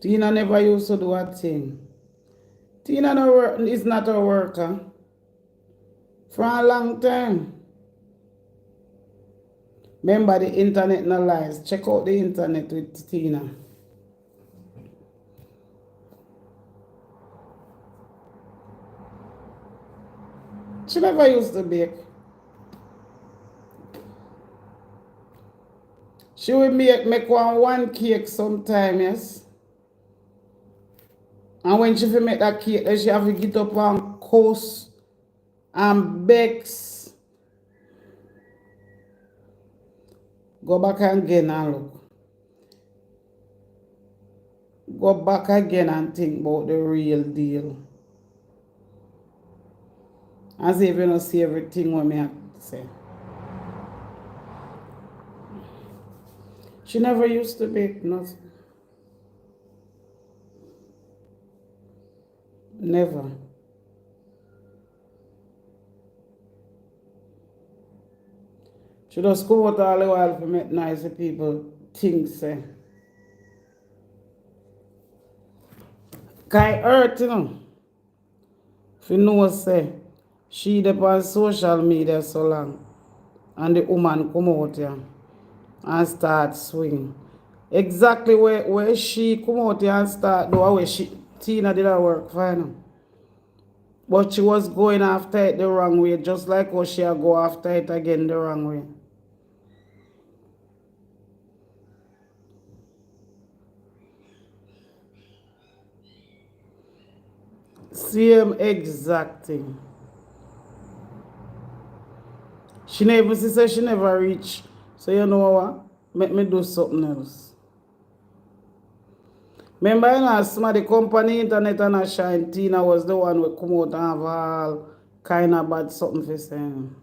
Tina never used to do a thing. Tina is not a worker. For a long time. Remember the internet no lies. Check out the internet with Tina. She never used to bake. She will make one cake sometime, yes. And when she make that cake, then she have to get up and coast and bakes. Go back again and look. Go back again and think about the real deal. As if you don't see everything what me have to say. She never used to bake nothing. Never. She just go out all the while to make nice people think, say. Kai hurt, you know. If you know, say, she dey on social media so long. And the woman come out here and start swing. Exactly where she come out here and start do where Tina did her work fine. But she was going after it the wrong way, just like how she go after it again the wrong way. Same exact thing. She never, she said she never reach. So you know what? Make me do something else. Remember, you know, some of the company internet and a shine, Tina was the one who come out and have all kind of bad something for saying.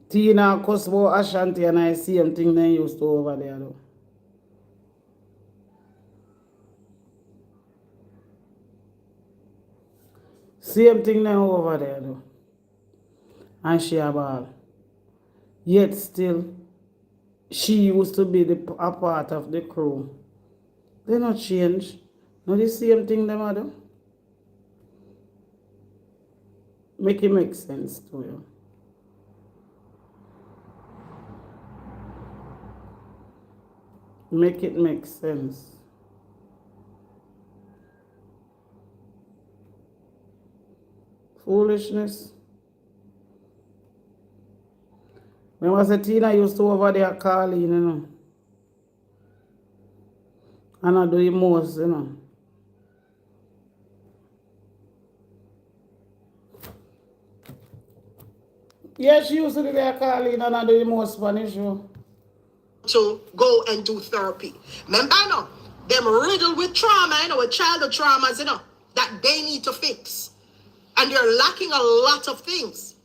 Tina cuss about Ashanti and I see him thing they used to over there though. Same thing now over there though. And she have all. Yet still, she used to be a part of the crew. They not change. Not the same thing them are do. Make it make sense to you. Make it make sense. Foolishness. Remember, say Tina used to over there calling, you know. And I do the most, you know. Yeah, she used to do their calling and I do the most Spanish show. To go and do therapy. Remember, you know, them riddled with trauma, you know, with childhood traumas, you know, that they need to fix. And they're lacking a lot of things.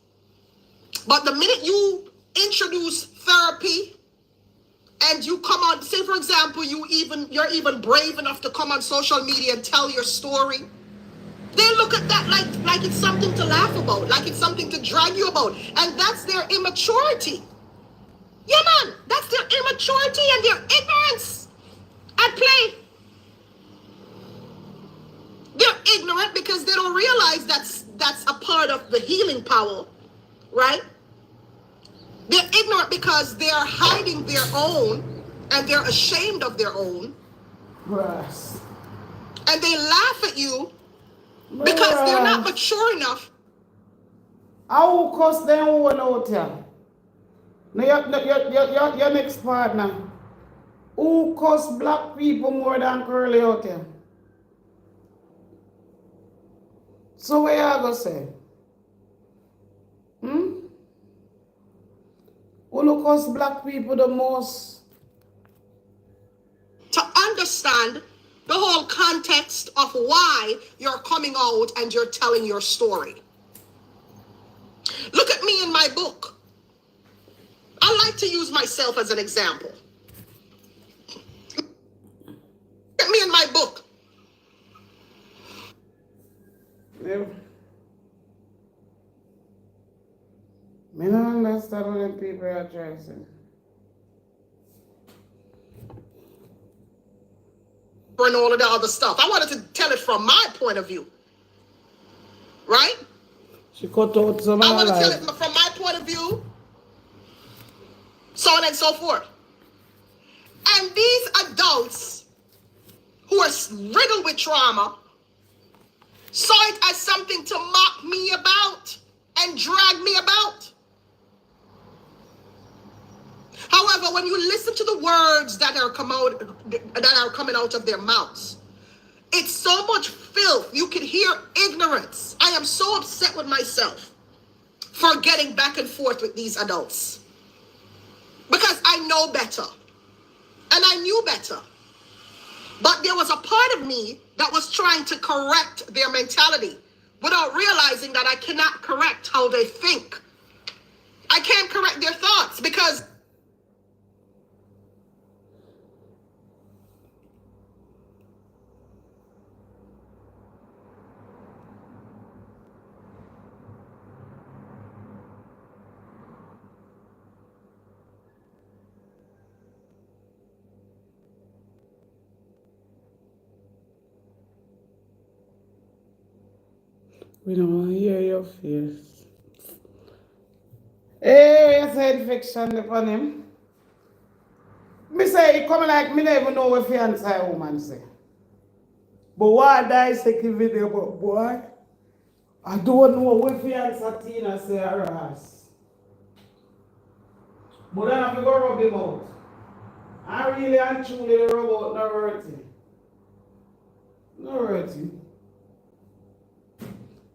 But the minute you introduce therapy and you come on, say for example, you're even brave enough to come on social media and tell your story, they look at that like it's something to laugh about, like it's something to drag you about. And that's their immaturity. Yeah, man, that's their immaturity and their ignorance at play. They're ignorant because they don't realize that's a part of the healing power, right? They're ignorant because they're hiding their own and they're ashamed of their own. Yes. And they laugh at you because they're not mature enough. How cuss them one out here? Now your next partner. Who cuss black people more than Curly out here? So what you gonna say? Who look cuss black people the most? To understand the whole context of why you're coming out and you're telling your story. Look at me in my book. I like to use myself as an example. Look at me in my book. Yeah. I don't understand what them people are trying to say. And all of the other stuff. I wanted to tell it from my point of view. Right? She cut out some I of want to tell life. it from my point of view. So on and so forth. And these adults who are riddled with trauma saw it as something to mock me about and drag me about. the words that are coming out of their mouths. It's so much filth. You can hear ignorance. I am so upset with myself for getting back and forth with these adults because I know better and I knew better. But there was a part of me that was trying to correct their mentality without realizing that I cannot correct how they think. I can't correct their thoughts because we don't hear your face. Hey, you said infection upon him. Me say, he come like me never know what fiance woman say. But why dissect the video, but boy, I don't know what fiance Tina say her ass. But then I have to go rub him out. I really and truly rub out no hurting. No hurting.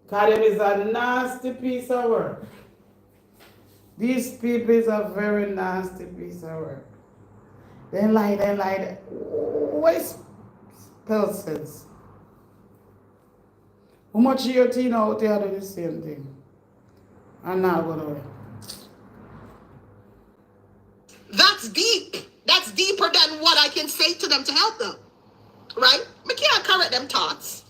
Because them is a nasty piece of work. These people is a very nasty piece of work. They lie. Where's persons? How much of your teen out there do the same thing? I'm not going to work. that's deep. That's deeper than what I can say to them to help them. Right? We can't correct them thoughts.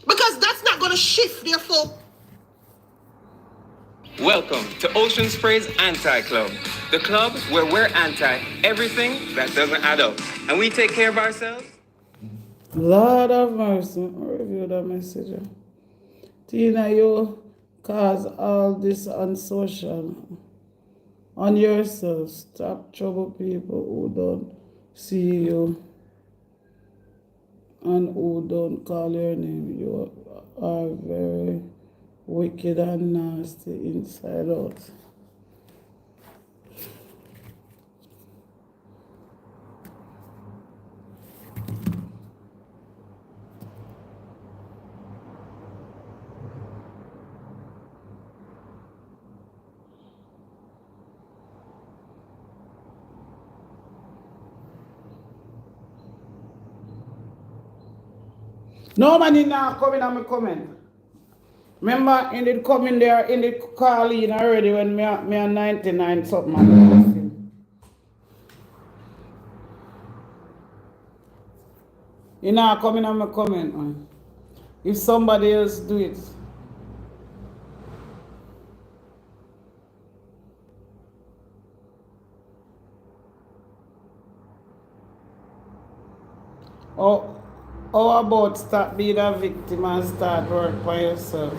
Because that's not going to shift their full. Welcome to Ocean Spray's Anti-Club, the club where we're anti everything that doesn't add up. And we take care of ourselves. Lord of mercy. Review that message. Tina, you cause all this on social. On yourself. Stop trouble people who don't see you and who don't call your name. You are very wicked and nasty inside out. No man in now coming on my comment. Remember, in the coming there, in the call in already when me are 99 something. Man. You know, coming on my comment, man. If somebody else do it. Oh, how about stop being a victim and start work for yourself?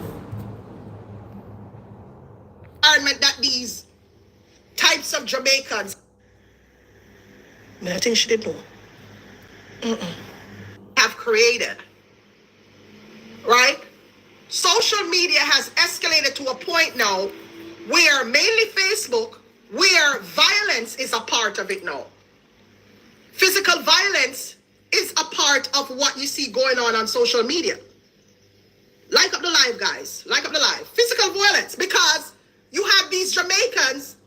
Environment that these types of Jamaicans. I think she did know. Have created. Right? Social media has escalated to a point now where mainly Facebook, where violence is a part of it now. Physical violence is a part of what you see going on social media. Like up the live, guys. Like up the live. Physical violence, because you have these Jamaicans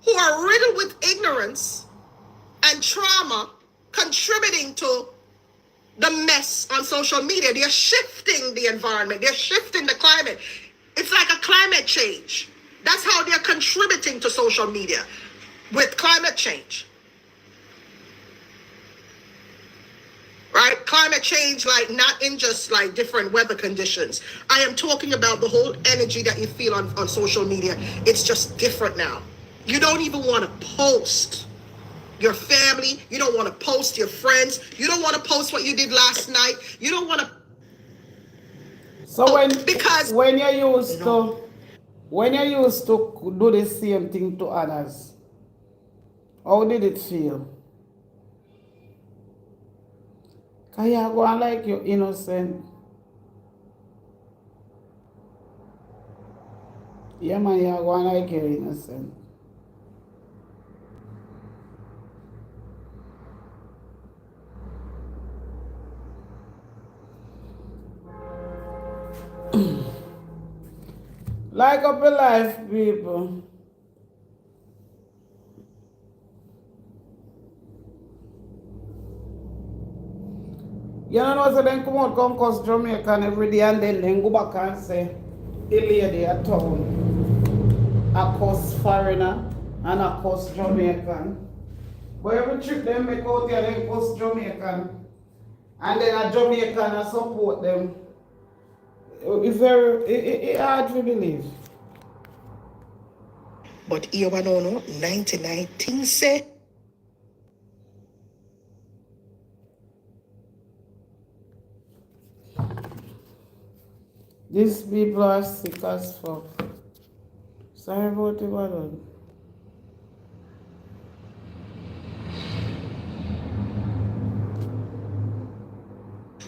who are riddled with ignorance and trauma contributing to the mess on social media. They're shifting the environment. They're shifting the climate. It's like a climate change. That's how they're contributing to social media with climate change. Right? Climate change, like not in just like different weather conditions. I am talking about the whole energy that you feel on social media. It's just different now. You don't even want to post your family. You don't want to post your friends. You don't want to post what you did last night. You don't want to. So because when you used to do the same thing to others, how did it feel? Cause you go on like you're innocent. Yeah man, you go on like you're innocent. Like up your life, people. You know, so then come out, come cause Jamaican every day and then go back and say, a lady at town, a cause foreigner and a cause Jamaican. But every trip they make out here, they cause Jamaican. And then a Jamaican and support them. It's very hard to believe. But here we don't know, 99 things say. These people are sick as fuck. Sorry about the bother.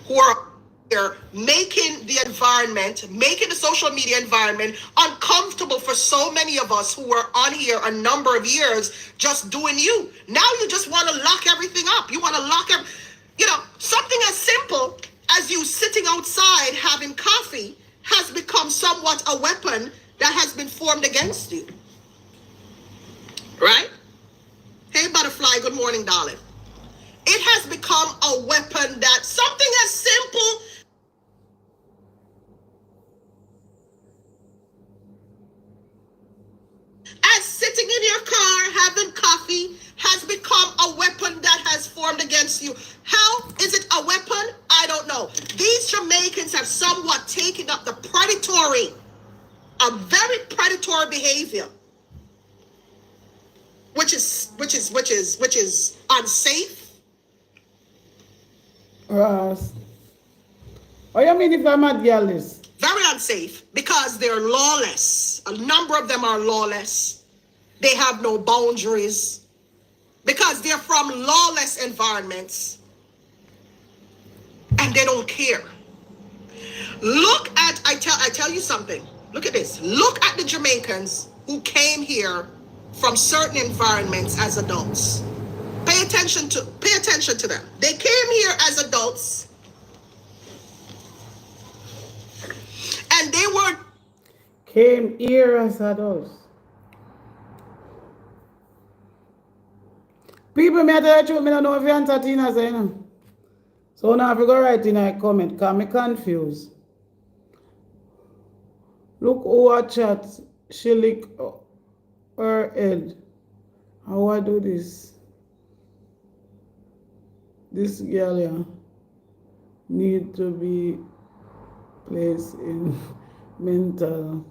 Who are here making the environment, making the social media environment uncomfortable for so many of us who were on here a number of years just doing you. Now you just want to lock everything up. You want to lock something as simple as you sitting outside having coffee has become somewhat a weapon that has been formed against you. Right? Hey, butterfly, good morning, darling. It has become a weapon that something as simple as sitting in your car having coffee has become a weapon that has formed against you. How is it a weapon? I don't know. These Jamaicans have somewhat taken up the a very predatory behavior, which is unsafe. Ross. Oh, you mean if I'm at your list? Very unsafe because they're lawless. A number of them are lawless. They have no boundaries because they're from lawless environments and they don't care. Look at, I tell you something. Look at this. Look at the Jamaicans who came here from certain environments as adults. Pay attention to them. They came here as adults and they were Came here as adults. People may tell you the truth, I don't know if you answer Tina say, you know. So now if you go write in a comment, because I'm confused. Look who a chat, she lick her head. How I do this? This girl here need to be placed in mental.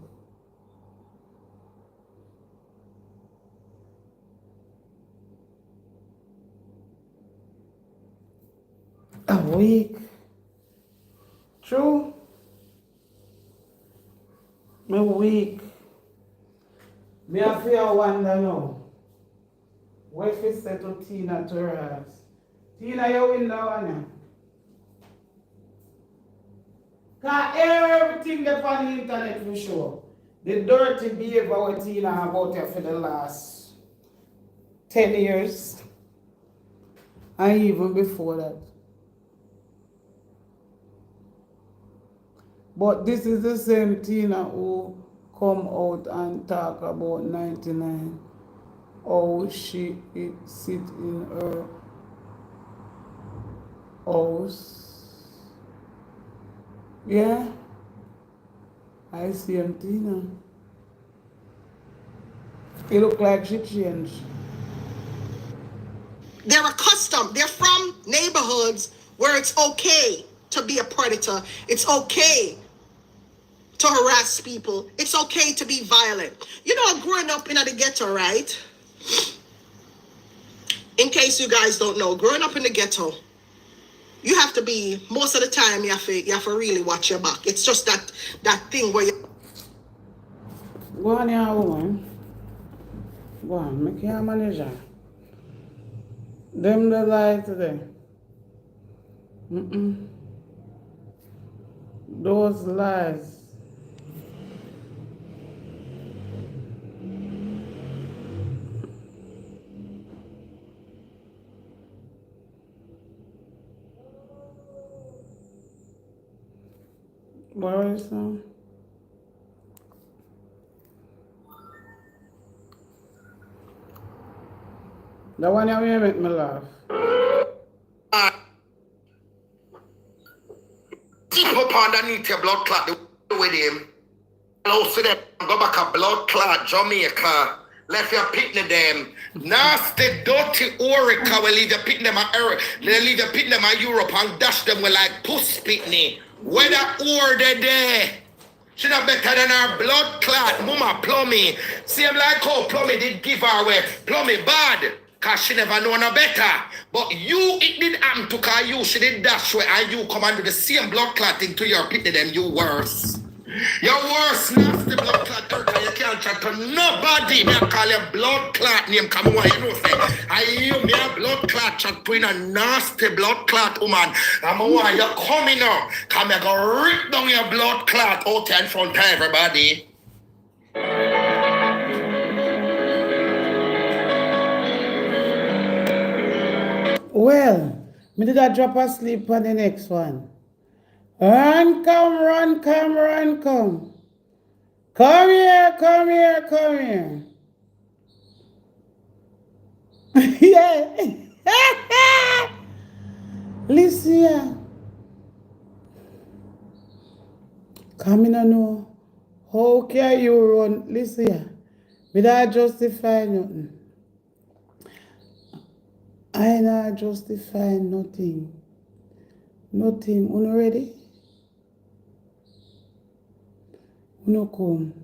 A week. True. A week. Me a fear wonder now. What if you say to Tina to her house? Tina, you win that one now. Because everything that's on the internet for sure. The dirty behavior with Tina about her for the last 10 years. And even before that. But this is the same Tina who come out and talk about 99. How she sit in her house. Yeah. I see him, Tina. It look like she changed. They're accustomed. They're from neighborhoods where it's okay to be a predator. It's okay to harass people. It's okay to be violent. You know, growing up in the ghetto, right? In case you guys don't know, growing up in the ghetto, you have to be, most of the time, you have to really watch your back. It's just that thing where you... Go on here, woman. Go on, make your manager. Them the lie today. Those lies. What is that? The one you make me laugh. Deep up underneath your blood clot with him. Also them go back a blood clot Jamaica. Left your pitney them. Nasty, dirty Orica will leave your pitney them they leave your pitney them at Europe and dash them with like puss pitney. Whether or they there. She not better than her blood clot. Mama Plummy. Same like how Plummy did give her away. Plummy bad. Cause she never know no better. But you, it did happen to cause you, she did dash way and you come and do the same blood clotting to your pitney them, you worse. You're worse, nasty blood clot turtle. You can't chat to nobody. Me I call you blood clot name. Come on, you know say. I you me a blood clot chat to in a nasty blood clot woman. I'm a why you coming now. Come here, go rip down your blood clot out there in front of everybody. Well, me did I drop asleep on the next one. Run, come, run, come, run, come. Come here, come here, come here. Yeah. Listen here. Come in and know. How can you run? Listen here. Without justify nothing. I not justify nothing. Nothing. Uno ready? Uno come.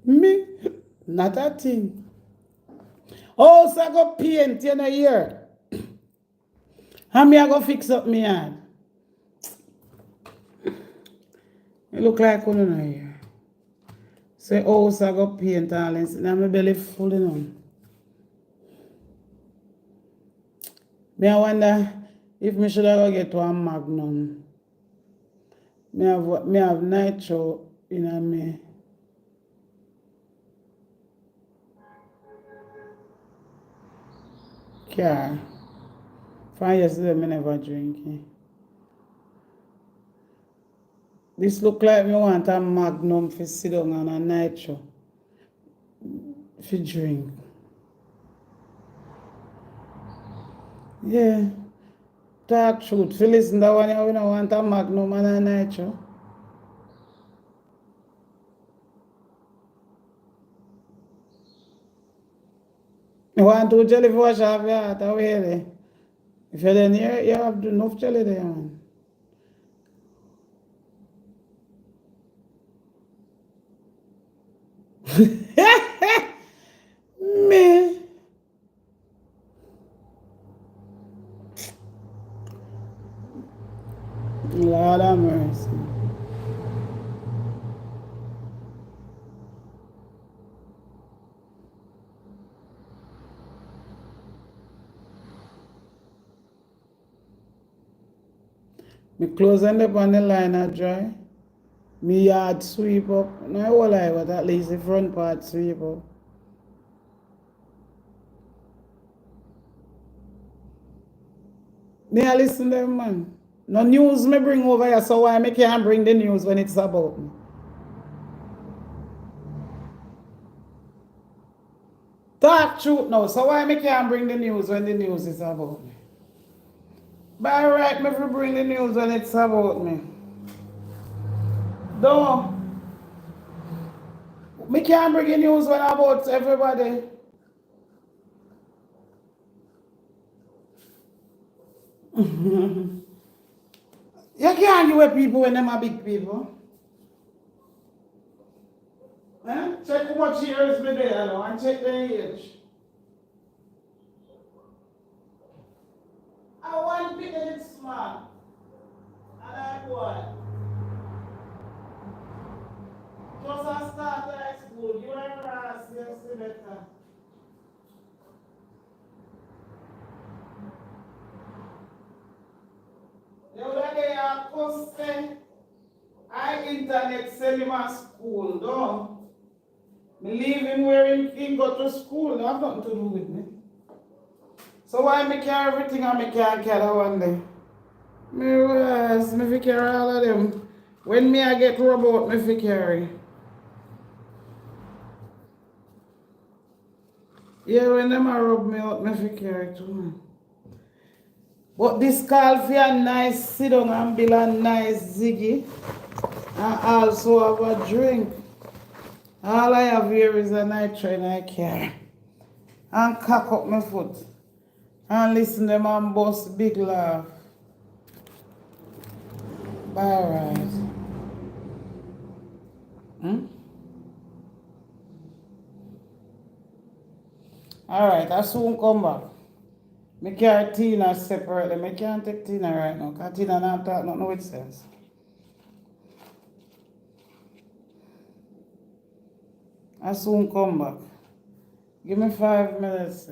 Me? Not a thing. Oh, so I go paint in a year. How me I go fix up me hand? It look like one in a year. Say, oh, so I go paint all this. Now my belly full enough. Me I wonder if me should go get one Magnum. Me have nitro in a me. Car. For yesterday, me never drink. This look like me want a Magnum for sit down and a nitro for drink. Yeah. Talk truth. For listen that one, you don't want a Magnum and a nitro. You want to jelly for wash off your heart away there. If you're there near, you have enough jelly there, man. Me. Lord have mercy. Me clothes end up on the line are dry. Me yard sweep up. No whole eye, but at least the front part sweep up. Me I listen to them, man. No news me bring over here, so why me can't bring the news when it's about me? Talk truth now, so why me can't bring the news when the news is about me? By right, me fi bring the news when it's about me. No. Me can't bring the news when about everybody. You can't give away people when them are big people. Eh? Check how much years me there now and check their age. I want people that's smart. And I boy. Just a start high school, you and Ross, you see better. You would have a course I internet cinema school, though. Me leave him where he go to school. That have nothing to do with me. So why me carry everything and me can't carry one day? Me rest, me fi carry all of them. When me I get robot, me fi carry. Yeah, when them a rub me out, me fi carry too. But this call for a nice sit down and build a nice ziggy. And also have a drink. All I have here is a nitro and I carry. And cock up my foot. And listen them and bust big laugh. Alright. Alright, I soon come back. Me carry Tina separately. Me can't take Tina right now. Because Tina not talk nothing with sense. I soon come back. Give me 5 minutes.